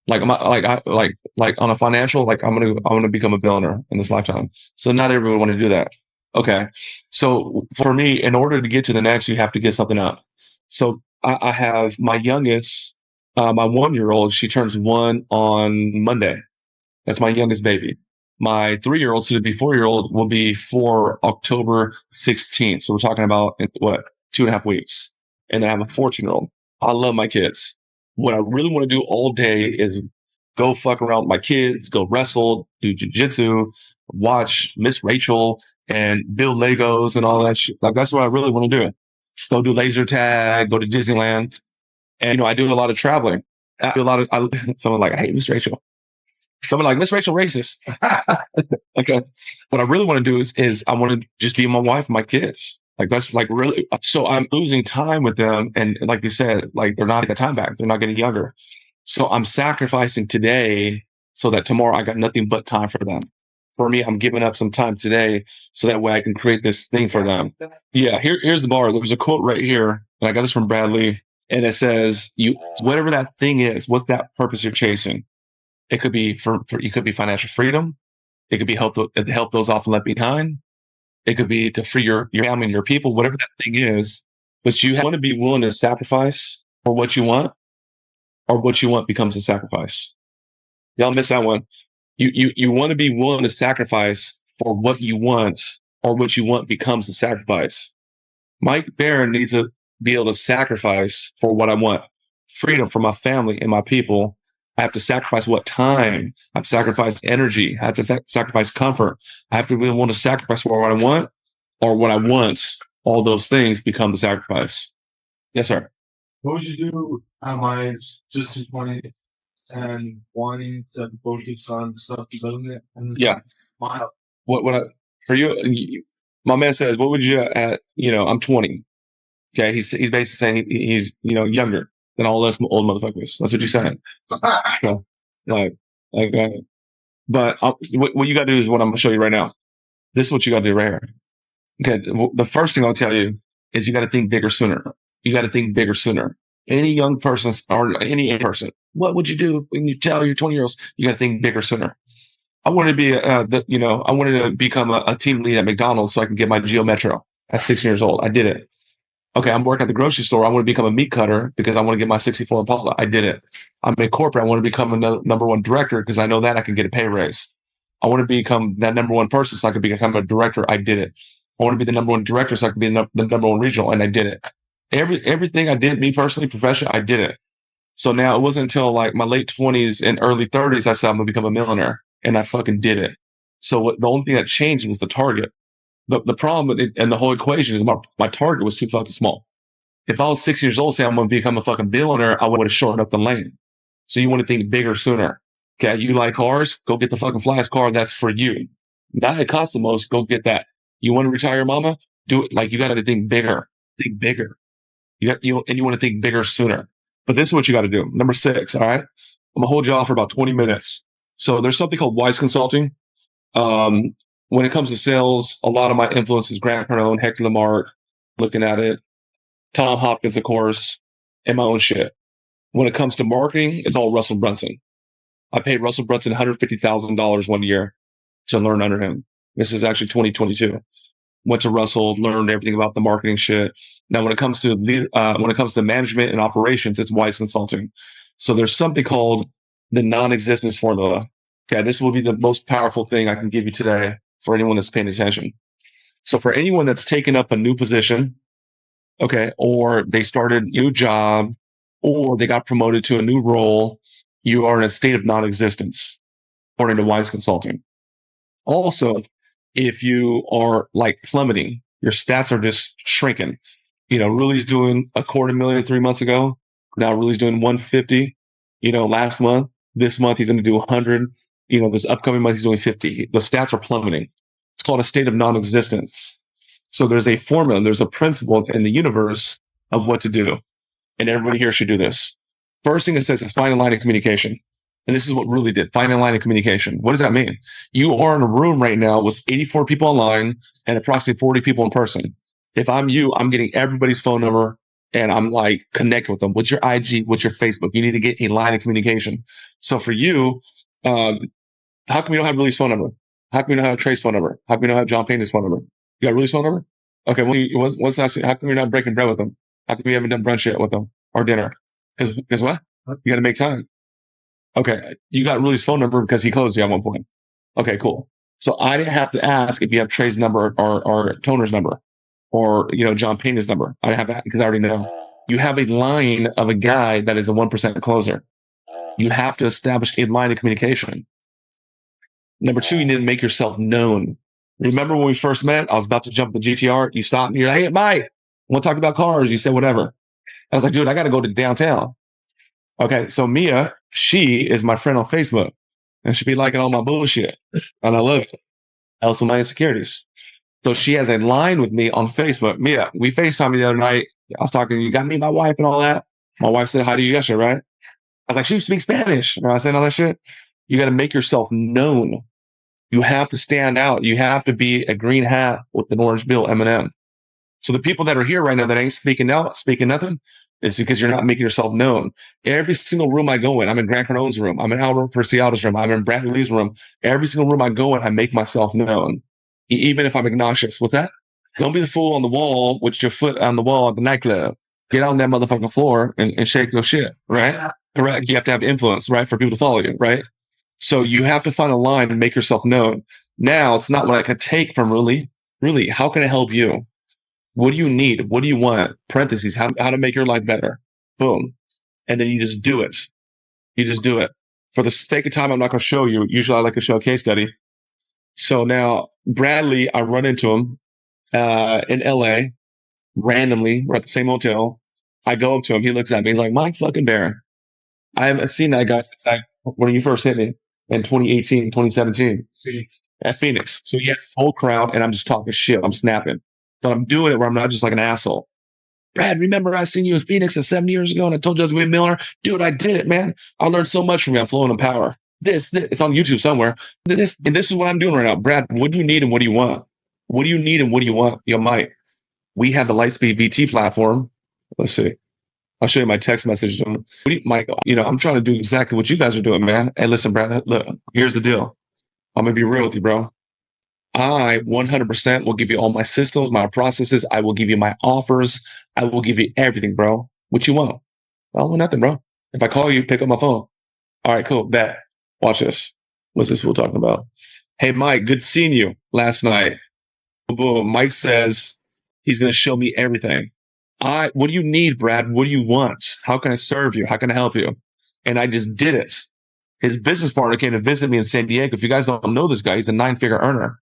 Like on a financial, like I'm gonna become a billionaire in this lifetime. So not everyone want to do that. Okay. So for me, in order to get to the next, you have to get something up. So I have my youngest, my 1-year-old, she turns 1 on Monday. That's my youngest baby. My 3-year-old, soon to be 4-year-old, will be 4 October 16th. So we're talking about 2.5 weeks. And I have a 14-year-old. I love my kids. What I really want to do all day is go fuck around with my kids, go wrestle, do jujitsu, watch Miss Rachel, and build Legos and all that shit. Like, that's what I really want to do. Go do laser tag, go to Disneyland. And, I do a lot of traveling. I do a lot of, someone like, I hate Miss Rachel. Someone like, Miss Rachel racist. Okay. What I really want to do is I want to just be my wife and my kids. Like, that's like really, so I'm losing time with them. And like you said, like they're not at the time back. They're not getting younger. So I'm sacrificing today so that tomorrow I got nothing but time for them. for me, I'm giving up some time today so that way I can create this thing for them. Yeah, here's the bar. There's a quote right here, and I got this from Bradley, and it says, "You whatever that thing is, what's that purpose you're chasing? It could be it could be financial freedom. It could be help those often left behind. It could be to free your family and your people, whatever that thing is. But you want to be willing to sacrifice for what you want, or what you want becomes a sacrifice. Y'all miss that one. You want to be willing to sacrifice for what you want, or what you want becomes a sacrifice. Mike Barron needs to be able to sacrifice for what I want. Freedom for my family and my people. I have to sacrifice what time. I have to sacrifice energy. I have to sacrifice comfort. I have to be willing to sacrifice for what I want, or what I want. All those things become the sacrifice. Yes, sir. What would you do at my just 20 and wanting to focus on stuff development and Yeah. smile? For you, my man says, what would you at, I'm 20. Okay. He's basically saying he's, younger than all us old motherfuckers. That's what you're saying. So, okay. But what you got to do is what I'm going to show you right now. This is what you got to do right here. Okay. The first thing I'll tell you is you got to think bigger sooner. You got to think bigger sooner. Any young person or any person, what would you do when you tell your 20-year-olds? You got to think bigger sooner. I wanted to be I wanted to become a team lead at McDonald's so I can get my Geo Metro at 16 years old. I did it. Okay, I'm working at the grocery store. I want to become a meat cutter because I want to get my 64 Impala. I did it. I'm in corporate. I want to become a number one director because I know that I can get a pay raise. I want to become that number one person so I can become a director. I did it. I want to be the number one director so I can be the number one regional, and I did it. Everything I did, me personally, professionally, I did it. So now it wasn't until like my late 20s and early 30s I said I'm gonna become a millionaire, and I fucking did it. So the only thing that changed was the target. The problem with it, and the whole equation is my target was too fucking small. If I was 6 years old saying I'm gonna become a fucking billionaire, I would have shortened up the lane. So you want to think bigger sooner. Okay, you like cars? Go get the fucking flyest car that's for you. That it costs the most. Go get that. You want to retire your mama? Do it. Like you got to think bigger. Think bigger. And you want to think bigger sooner. But this is what you got to do. Number 6. All right. I'm gonna hold you off for about 20 minutes. So there's something called Wise Consulting. When it comes to sales, a lot of my influence is Grant Cardone, Hector Lamarck, looking at it, Tom Hopkins, of course, and my own shit. When it comes to marketing, it's all Russell Brunson. I paid Russell Brunson $150,000 one year to learn under him. This is actually 2022. Went to Russell, learned everything about the marketing shit. Now, when it comes to management and operations, it's Wise Consulting. So there's something called the non-existence formula. Okay, this will be the most powerful thing I can give you today for anyone that's paying attention. So for anyone that's taken up a new position, okay, or they started a new job, or they got promoted to a new role, you are in a state of non-existence, according to Wise Consulting. Also, if you are like plummeting, your stats are just shrinking. Ruli's doing $250,000 3 months ago. Now Ruli's doing 150. Last month, this month he's going to do 100. This upcoming month he's doing 50. The stats are plummeting. It's called a state of non-existence. So there's a formula, there's a principle in the universe of what to do. And everybody here should do this. First thing it says is find a line of communication. And this is what Ruli did. Find a line of communication. What does that mean? You are in a room right now with 84 people online and approximately 40 people in person. If I'm you, I'm getting everybody's phone number and I'm like connecting with them. What's your IG? What's your Facebook? You need to get a line of communication. So for you, how come you don't have Ruli's phone number? How come you don't have Trey's phone number? How come you don't have John Payne's phone number? You got Ruli's phone number? Okay, well, what's that? How come you're not breaking bread with them? How come you haven't done brunch yet with them or dinner? Because what? You got to make time. Okay, you got Ruli's phone number because he closed you at one point. Okay, cool. So I didn't have to ask if you have Trey's number or Toner's number or, John Payne's number. I didn't have that because I already know. You have a line of a guy that is a 1% closer. You have to establish a line of communication. Number 2, you need to make yourself known. Remember when we first met, I was about to jump the GTR. You stopped me. You're like, hey, bye. I want to talk about cars. You said whatever. I was like, dude, I got to go to downtown. Okay, so Mia, she is my friend on Facebook, and she be liking all my bullshit, and I love it. Also, my insecurities. So she has a line with me on Facebook. Mia, we FaceTimed the other night. I was talking, you got me, my wife, and all that. My wife said hi to you yesterday, right? I was like, she speaks Spanish. And I said all that shit. You got to make yourself known. You have to stand out. You have to be a green hat with an orange bill, M&M. So the people that are here right now that ain't speaking out, speaking nothing, it's because you're not making yourself known. Every single room I go in, I'm in Grant Cardone's room, I'm in Albert Preciado's room, I'm in Bradley Lee's room. Every single room I go in, I make myself known, even if I'm obnoxious. What's that? Don't be the fool on the wall with your foot on the wall at the nightclub. Get on that motherfucking floor and shake your shit, right? Correct. You have to have influence, right, for people to follow you, right? So you have to find a line and make yourself known. Now, it's not what I could take from really, how can I help you? What do you need? What do you want? Parentheses, how to make your life better. Boom. And then you just do it. You just do it. For the sake of time, I'm not going to show you. Usually I like to show a case study. So now Bradley, I run into him in LA randomly. We're at the same hotel. I go up to him. He looks at me. He's like, Mike fucking Barron. I haven't seen that guy since when you first hit me in 2018, 2017 at Phoenix. So he has this whole crowd and I'm just talking shit. I'm snapping. But I'm doing it where I'm not just like an asshole. Brad, remember I seen you in Phoenix 7 years ago and I told you I was going to be a millionaire? Dude, I did it, man. I learned so much from you. I'm flowing in power. This, it's on YouTube somewhere. And this is what I'm doing right now. Brad, what do you need and what do you want? What do you need and what do you want? Yo, Mike, we have the Lightspeed VT platform. Let's see. I'll show you my text message to him. Mike, I'm trying to do exactly what you guys are doing, man. And listen, Brad, look, here's the deal. I'm going to be real with you, bro. I 100% will give you all my systems, my processes. I will give you my offers. I will give you everything, bro. What you want? Well, nothing, bro. If I call you, pick up my phone. All right, cool. Bet. Watch this. What's this fool talking about? Hey, Mike, good seeing you last night. Boom. Mike says he's going to show me everything. What do you need, Brad? What do you want? How can I serve you? How can I help you? And I just did it. His business partner came to visit me in San Diego. If you guys don't know this guy, he's a 9-figure earner.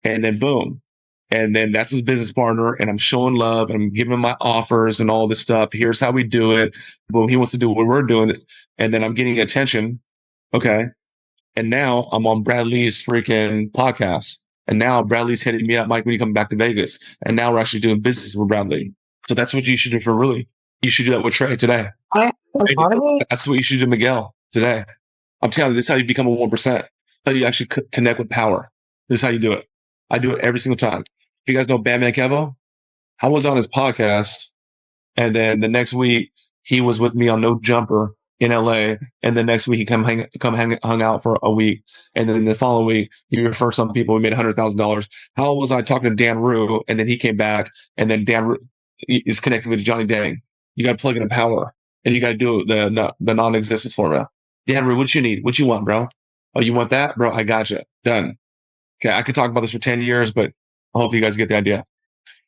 And then boom. And then that's his business partner. And I'm showing love. And I'm giving him my offers and all this stuff. Here's how we do it. Boom. He wants to do what we're doing. And then I'm getting attention. Okay. And now I'm on Bradley's freaking podcast. And now Bradley's hitting me up, Mike, when you come back to Vegas. And now we're actually doing business with Bradley. So that's what you should do for really. You should do that with Trey today. That's what you should do, Miguel, today. I'm telling you, this is how you become a 1%. How you actually connect with power. This is how you do it. I do it every single time. If you guys know Batman Kevo, I was on his podcast. And then the next week, he was with me on No Jumper in LA. And the next week, he hung out for a week. And then the following week, he referred some people. We made $100,000. How was I talking to Dan Rue? And then he came back. And then Dan Rue is connected with Johnny Dang. You got to plug in a power. And you got to do the non-existence formula. Dan Rue, what you need? What you want, bro? Oh, you want that? Bro, I got you. Done. Okay, I could talk about this for 10 years, but I hope you guys get the idea.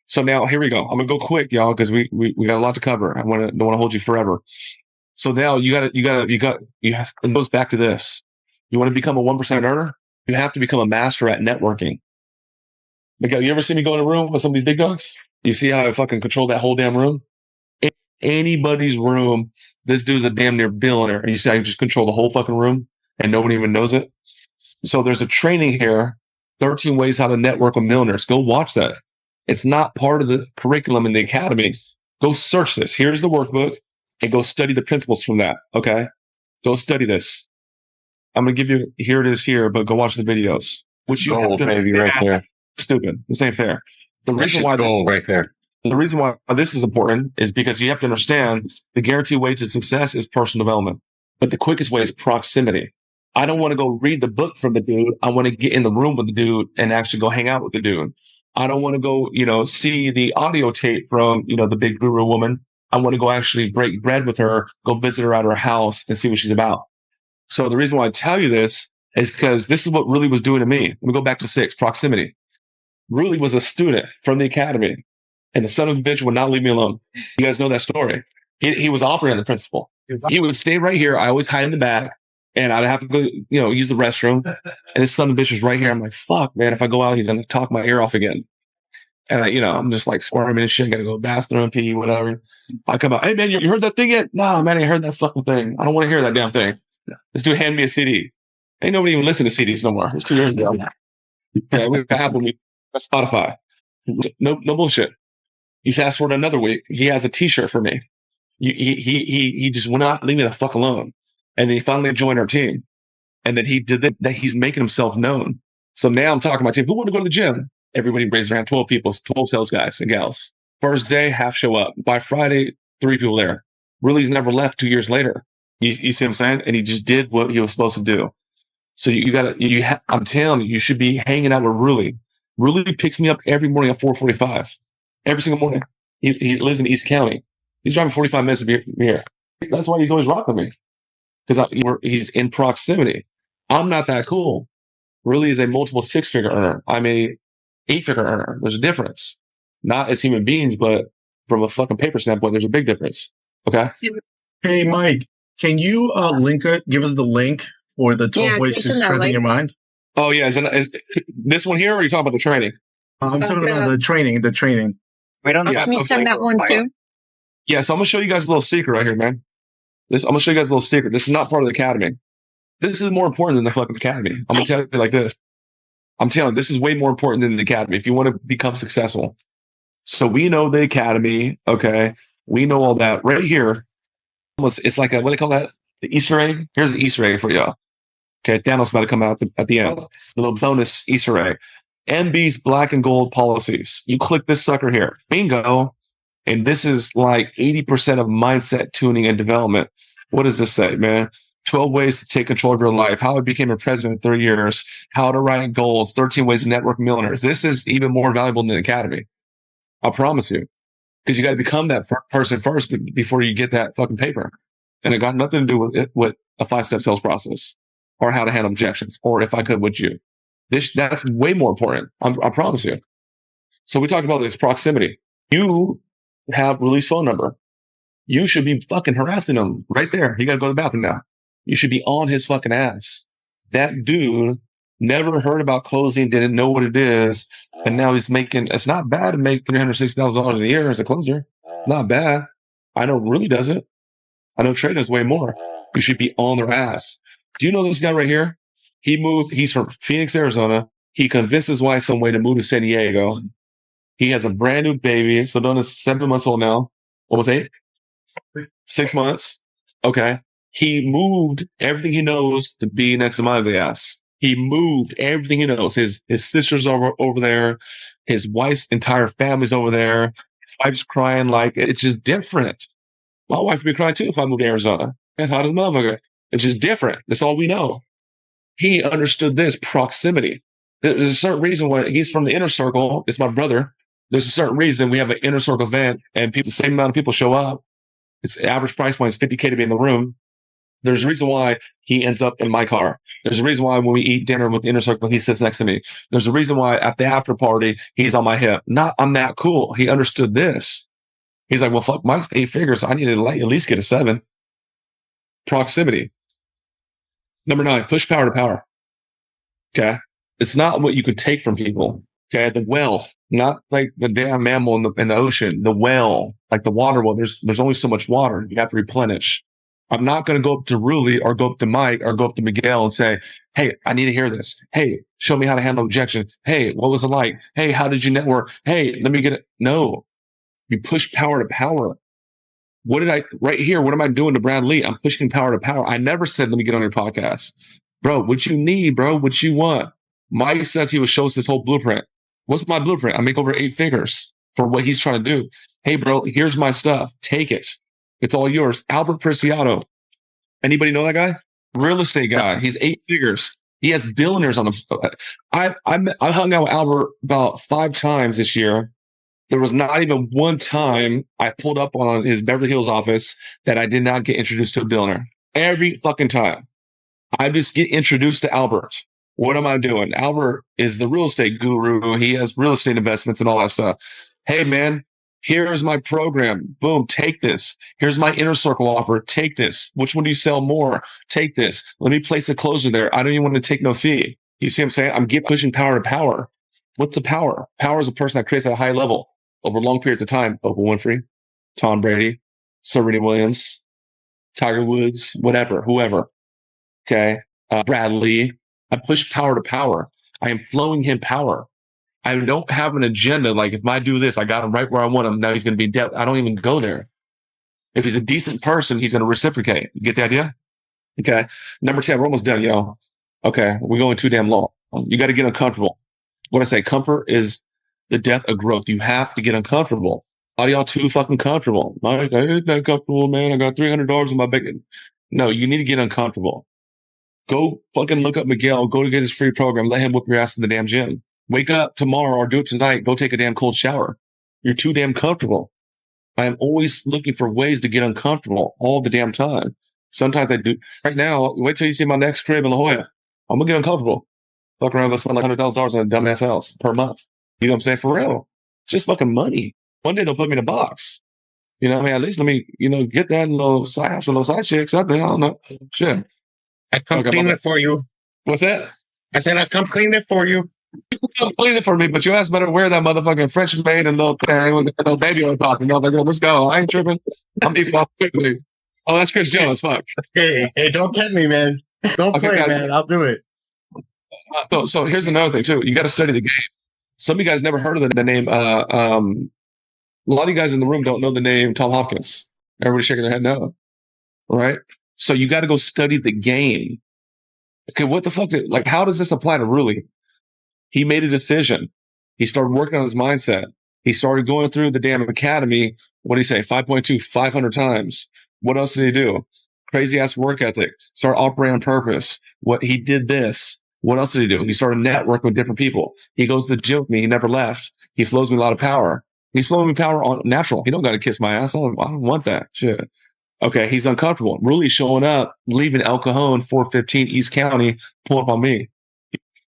So now here we go. I'm gonna go quick, y'all, because we got a lot to cover. Don't want to hold you forever. So now it goes back to this. You want to become a 1% earner? You have to become a master at networking. Miguel, you ever see me go in a room with some of these big dogs? You see how I fucking control that whole damn room? In anybody's room, this dude's a damn near billionaire. And you see I just control the whole fucking room and nobody even knows it. So there's a training here, 13 ways how to network with millionaires. Go watch that. It's not part of the curriculum in the academy. Go search this. Here's the workbook and go study the principles from that. Okay. Go study this. I'm going to give you, here it is here, but go watch the videos. Which you gold, baby, right there. Stupid. This ain't fair. The reason why this is important is because you have to understand the guaranteed way to success is personal development, but the quickest way is proximity. I don't want to go read the book from the dude. I want to get in the room with the dude and actually go hang out with the dude. I don't want to go, see the audio tape from, the big guru woman. I want to go actually break bread with her, go visit her at her house and see what she's about. So the reason why I tell you this is because this is what Ruli was doing to me. Let me go back to 6, proximity. Ruli was a student from the academy and the son of a bitch would not leave me alone. You guys know that story. He was operating the principle. He would stay right here. I always hide in the back. And I'd have to go, use the restroom. And this son of a bitch is right here. I'm like, fuck, man. If I go out, he's going to talk my ear off again. And I'm just like squirming and shit. Got to go to the bathroom, pee, whatever. I come out. Hey, man, you heard that thing yet? No, man, I ain't heard that fucking thing. I don't want to hear that damn thing. This dude handed me a CD. Ain't nobody even listen to CDs no more. It's 2 years ago. Yeah, we got Apple, we got Spotify. No bullshit. You fast forward another week. He has a T-shirt for me. He just would not leave me the fuck alone. And then he finally joined our team. And then he did that he's making himself known. So now I'm talking to my team. Who want to go to the gym? Everybody raised their hand. 12 people, 12 sales guys and gals. First day, half show up. By Friday, 3 people there. Really's never left 2 years later. You see what I'm saying? And he just did what he was supposed to do. So I'm telling you, you should be hanging out with Really. Really picks me up every morning at 4:45. Every single morning. He lives in East County. He's driving 45 minutes to be here. That's why he's always rocking me. Because he's in proximity. I'm not that cool. Really is a multiple 6-figure earner. I'm a 8-figure earner. There's a difference. Not as human beings, but from a fucking paper standpoint, there's a big difference. Okay? Hey, Mike, can you give us the link for the 12 ways to strengthen your mind? Oh, yeah. Is this one here, or are you talking about the training? I'm talking about the training. Wait on Can you send that one too? Yeah, so I'm going to show you guys a little secret right here, man. I'm going to show you guys a little secret. This is not part of the academy. This is more important than the fucking academy. I'm going to tell you like this. I'm telling you, this is way more important than the academy if you want to become successful. So we know the academy, okay? We know all that. Right here, it's like what do they call that? The Easter egg? Here's the Easter egg for y'all. Okay, Thanos about to come out at the end. The little bonus Easter egg. MB's black and gold policies. You click this sucker here. Bingo. And this is like 80% of mindset tuning and development. What does this say, man? 12 ways to take control of your life. How I became a president in 3 years. How to write goals. 13 ways to network millionaires. This is even more valuable than the academy. I promise you. Because you got to become that person first before you get that fucking paper. And it got nothing to do with a 5-step sales process or how to handle objections or if I could, would you? That's way more important. I promise you. So we talked about this proximity. You have Really's phone number. You should be fucking harassing him right there. He got to go to the bathroom now. You should be on his fucking ass. That dude never heard about closing, didn't know what it is. And now he's it's not bad to make $360,000 a year as a closer. Not bad. I know Really does it. I know Trey does way more. You should be on their ass. Do you know this guy right here? He's from Phoenix, Arizona. He convinced his wife some way to move to San Diego. He has a brand new baby. So Donna's 7 months old now. Almost 8? 6 months. Okay. He moved everything he knows to be next to my ass. He moved everything he knows. His sister's over there. His wife's entire family's over there. His wife's crying like it's just different. My wife would be crying too if I moved to Arizona. That's hot as motherfucker. It's just different. That's all we know. He understood this proximity. There's a certain reason why he's from the inner circle. It's my brother. There's a certain reason we have an inner circle event and the same amount of people show up. Its average price point is $50K to be in the room. There's a reason why he ends up in my car. There's a reason why when we eat dinner with the inner circle, he sits next to me. There's a reason why at the after party, he's on my hip. I'm that cool. He understood this. He's like, well, fuck, Mike's 8 figures. I need to at least get a 7. Proximity. Number 9, push power to power. Okay. It's not what you could take from people. Okay. The well, not like the damn mammal in the ocean. The well, like the water well, there's only so much water. You have to replenish. I'm not going to go up to Really or go up to Mike or go up to Miguel and say, hey, I need to hear this. Hey, show me how to handle objection. Hey, what was it like? Hey, how did you network? Hey, let me get it. No, you push power to power. Right here, what am I doing to Brad Lee? I'm pushing power to power. I never said, let me get on your podcast. Bro, what you need, bro? What you want? Mike says he would show us this whole blueprint. What's my blueprint? I make over 8 figures for what he's trying to do. Hey, bro, here's my stuff. Take it. It's all yours. Albert Preciado. Anybody know that guy? Real estate guy. He's 8 figures. He has billionaires on him. I hung out with Albert about 5 times this year. There was not even one time I pulled up on his Beverly Hills office that I did not get introduced to a billionaire. Every fucking time. I just get introduced to Albert. What am I doing? Albert is the real estate guru. He has real estate investments and all that stuff. Hey, man, here's my program. Boom, take this. Here's my inner circle offer. Take this. Which one do you sell more? Take this. Let me place a closer there. I don't even want to take no fee. You see what I'm saying? I'm pushing power to power. What's the power? Power is a person that creates at a high level over long periods of time. Oprah Winfrey, Tom Brady, Serena Williams, Tiger Woods, whatever, whoever. Okay. Brad Lee. I push power to power. I am flowing him power. I don't have an agenda. Like if I do this, I got him right where I want him. Now he's going to be dead. I don't even go there. If he's a decent person, he's going to reciprocate. You get the idea? Okay. Number 10, we're almost done, yo. Okay. We're going too damn long. You got to get uncomfortable. What I say, comfort is the death of growth. You have to get uncomfortable. A lot of y'all too fucking comfortable. Like, I ain't that comfortable, man. I got $300 in my bank. No, you need to get uncomfortable. Go fucking look up Miguel. Go to get his free program. Let him whip your ass in the damn gym. Wake up tomorrow or do it tonight. Go take a damn cold shower. You're too damn comfortable. I am always looking for ways to get uncomfortable all the damn time. Sometimes I do. Right now, wait till you see my next crib in La Jolla. I'm gonna get uncomfortable. Fuck around, go spend like $100,000 on a dumbass house per month. You know what I'm saying? For real. Just fucking money. One day they'll put me in a box. You know what I mean? At least let me, get that little side house with little side chicks out there. I don't know. Shit. I come Okay, clean it for you. What's that? I said I come clean it for you. Come clean it for me, but your ass better wear that motherfucking French maid and little thing with the little baby on top. Let's go. I ain't tripping. I'm equal quickly. Oh, that's Chris Jones. Fuck. Hey, don't tempt me, man. Don't Okay, play, guys. man. I'll do it. So here's another thing too. You got to study the game. Some of you guys never heard of the name. A lot of you guys in the room don't know the name Tom Hopkins. Everybody shaking their head no. Right? So you got to go study the game. Okay, what the fuck? How does this apply to Ruli? He made a decision. He started working on his mindset. He started going through the damn academy. What did he say? 5.2, 500 times. What else did he do? Crazy ass work ethic. Start operating on purpose. What he did this. What else did he do? He started networking with different people. He goes to the gym with me. He never left. He flows me a lot of power. He's flowing me power on natural. He don't got to kiss my ass. I don't want that shit. Okay, he's uncomfortable. Really showing up, leaving El Cajon, 415 East County, pulling up on me.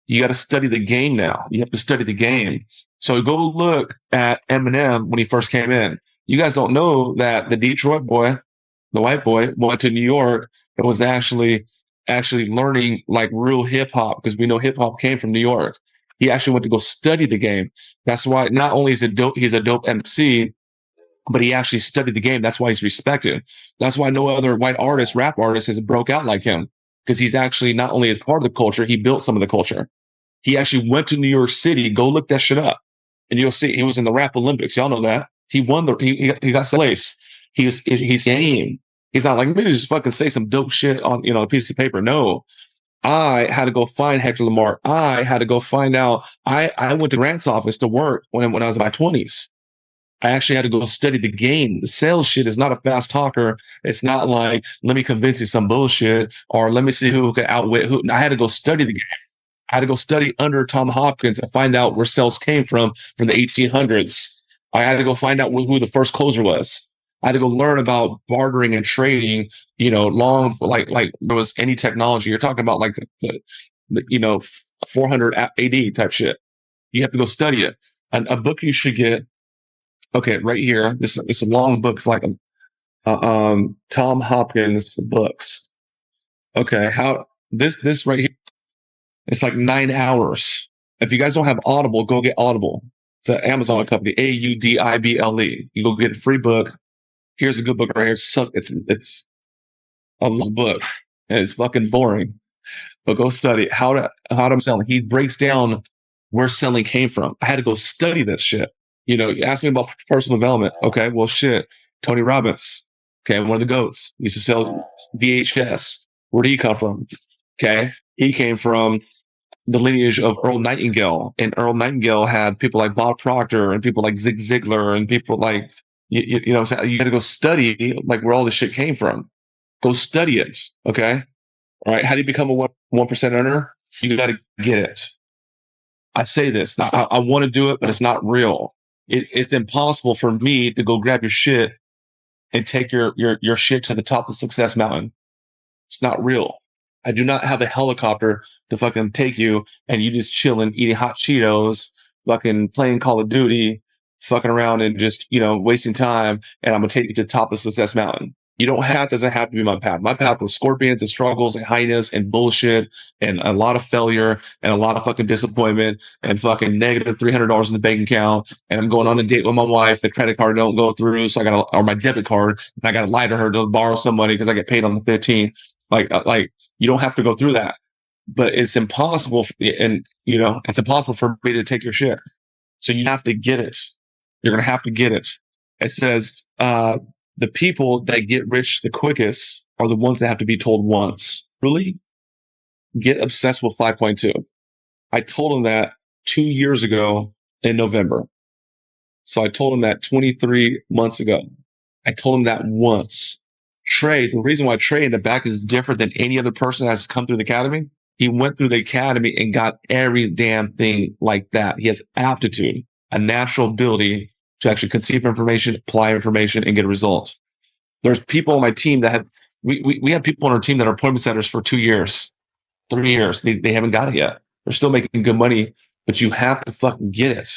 You got to study the game now. You have to study the game. So go look at Eminem when he first came in. You guys don't know that the Detroit boy, the white boy, went to New York and was actually learning like real hip hop, because we know hip hop came from New York. He actually went to go study the game. That's why not only is he's a dope MC, but he actually studied the game. That's why he's respected. That's why no other white artist, rap artist, has broke out like him, because he's actually not only as part of the culture, he built some of the culture. He actually went to New York City. Go look that shit up, and you'll see he was in the Rap Olympics. Y'all know that. He won he got place. He's game. He's not like, let me just fucking say some dope shit on a piece of paper. No, I had to go find Hector Lamar. I had to go find out. I went to Grant's office to work when I was in my 20s. I actually had to go study the game. The sales shit is not a fast talker. It's not like, let me convince you some bullshit or let me see who can outwit who. I had to go study the game. I had to go study under Tom Hopkins and find out where sales came from the 1800s. I had to go find out who the first closer was. I had to go learn about bartering and trading, long, like there was any technology. You're talking about like the 400 AD type shit. You have to go study it. And a book you should get. Okay, right here. It's a long book. It's like Tom Hopkins books. Okay, this right here. It's like 9 hours. If you guys don't have Audible, go get Audible. It's an Amazon company, Audible. You go get a free book. Here's a good book right here. It's a long book, and it's fucking boring. But go study how to sell. He breaks down where selling came from. I had to go study this shit. You ask me about personal development. Okay, well, shit. Tony Robbins. Okay, one of the GOATs. He used to sell VHS. Where did he come from? Okay, he came from the lineage of Earl Nightingale, and Earl Nightingale had people like Bob Proctor and people like Zig Ziglar and people like, you got to go study like where all this shit came from. Go study it. Okay. All right. How do you become a 1% earner? You got to get it. I say this. I want to do it, but it's not real. It's impossible for me to go grab your shit and take your shit to the top of Success Mountain. It's not real. I do not have a helicopter to fucking take you and you just chilling, eating hot Cheetos, fucking playing Call of Duty, fucking around and just, wasting time. And I'm going to take you to the top of Success Mountain. Doesn't have to be my path. My path was scorpions and struggles and hyenas and bullshit and a lot of failure and a lot of fucking disappointment and fucking negative $300 in the bank account. And I'm going on a date with my wife. The credit card don't go through. So or my debit card. And I got to lie to her to borrow some money because I get paid on the 15th. Like you don't have to go through that, but it's impossible. It's impossible for me to take your shit. So you have to get it. You're going to have to get it. It says, the people that get rich the quickest are the ones that have to be told once. Really? Get obsessed with 5.2. I told him that 2 years ago in November. So I told him that 23 months ago. I told him that once. Trey, the reason why Trey in the back is different than any other person that has come through the academy, he went through the academy and got every damn thing like that. He has aptitude, a natural ability to actually conceive information, apply information, and get a result. There's people on my team that have, we have people on our team that are appointment setters for 2 years, 3 years. They haven't got it yet. They're still making good money, but you have to fucking get it.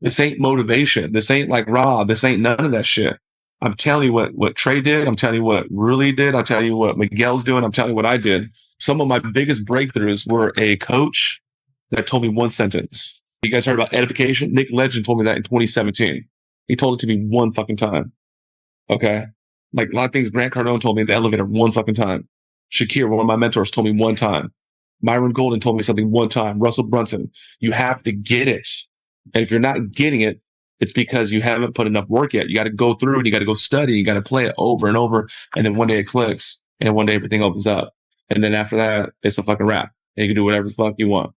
This ain't motivation. This ain't like Rob. This ain't none of that shit. I'm telling you what Trey did. I'm telling you what Ruli did. I'm telling you what Miguel's doing. I'm telling you what I did. Some of my biggest breakthroughs were a coach that told me one sentence. You guys heard about edification? Nick Legend told me that in 2017. He told it to me one fucking time. Okay? Like a lot of things Grant Cardone told me in the elevator one fucking time. Shakir, one of my mentors, told me one time. Myron Golden told me something one time. Russell Brunson. You have to get it. And if you're not getting it, it's because you haven't put enough work yet. You got to go through it. You got to go study. You got to play it over and over. And then one day it clicks. And one day everything opens up. And then after that, it's a fucking wrap. And you can do whatever the fuck you want.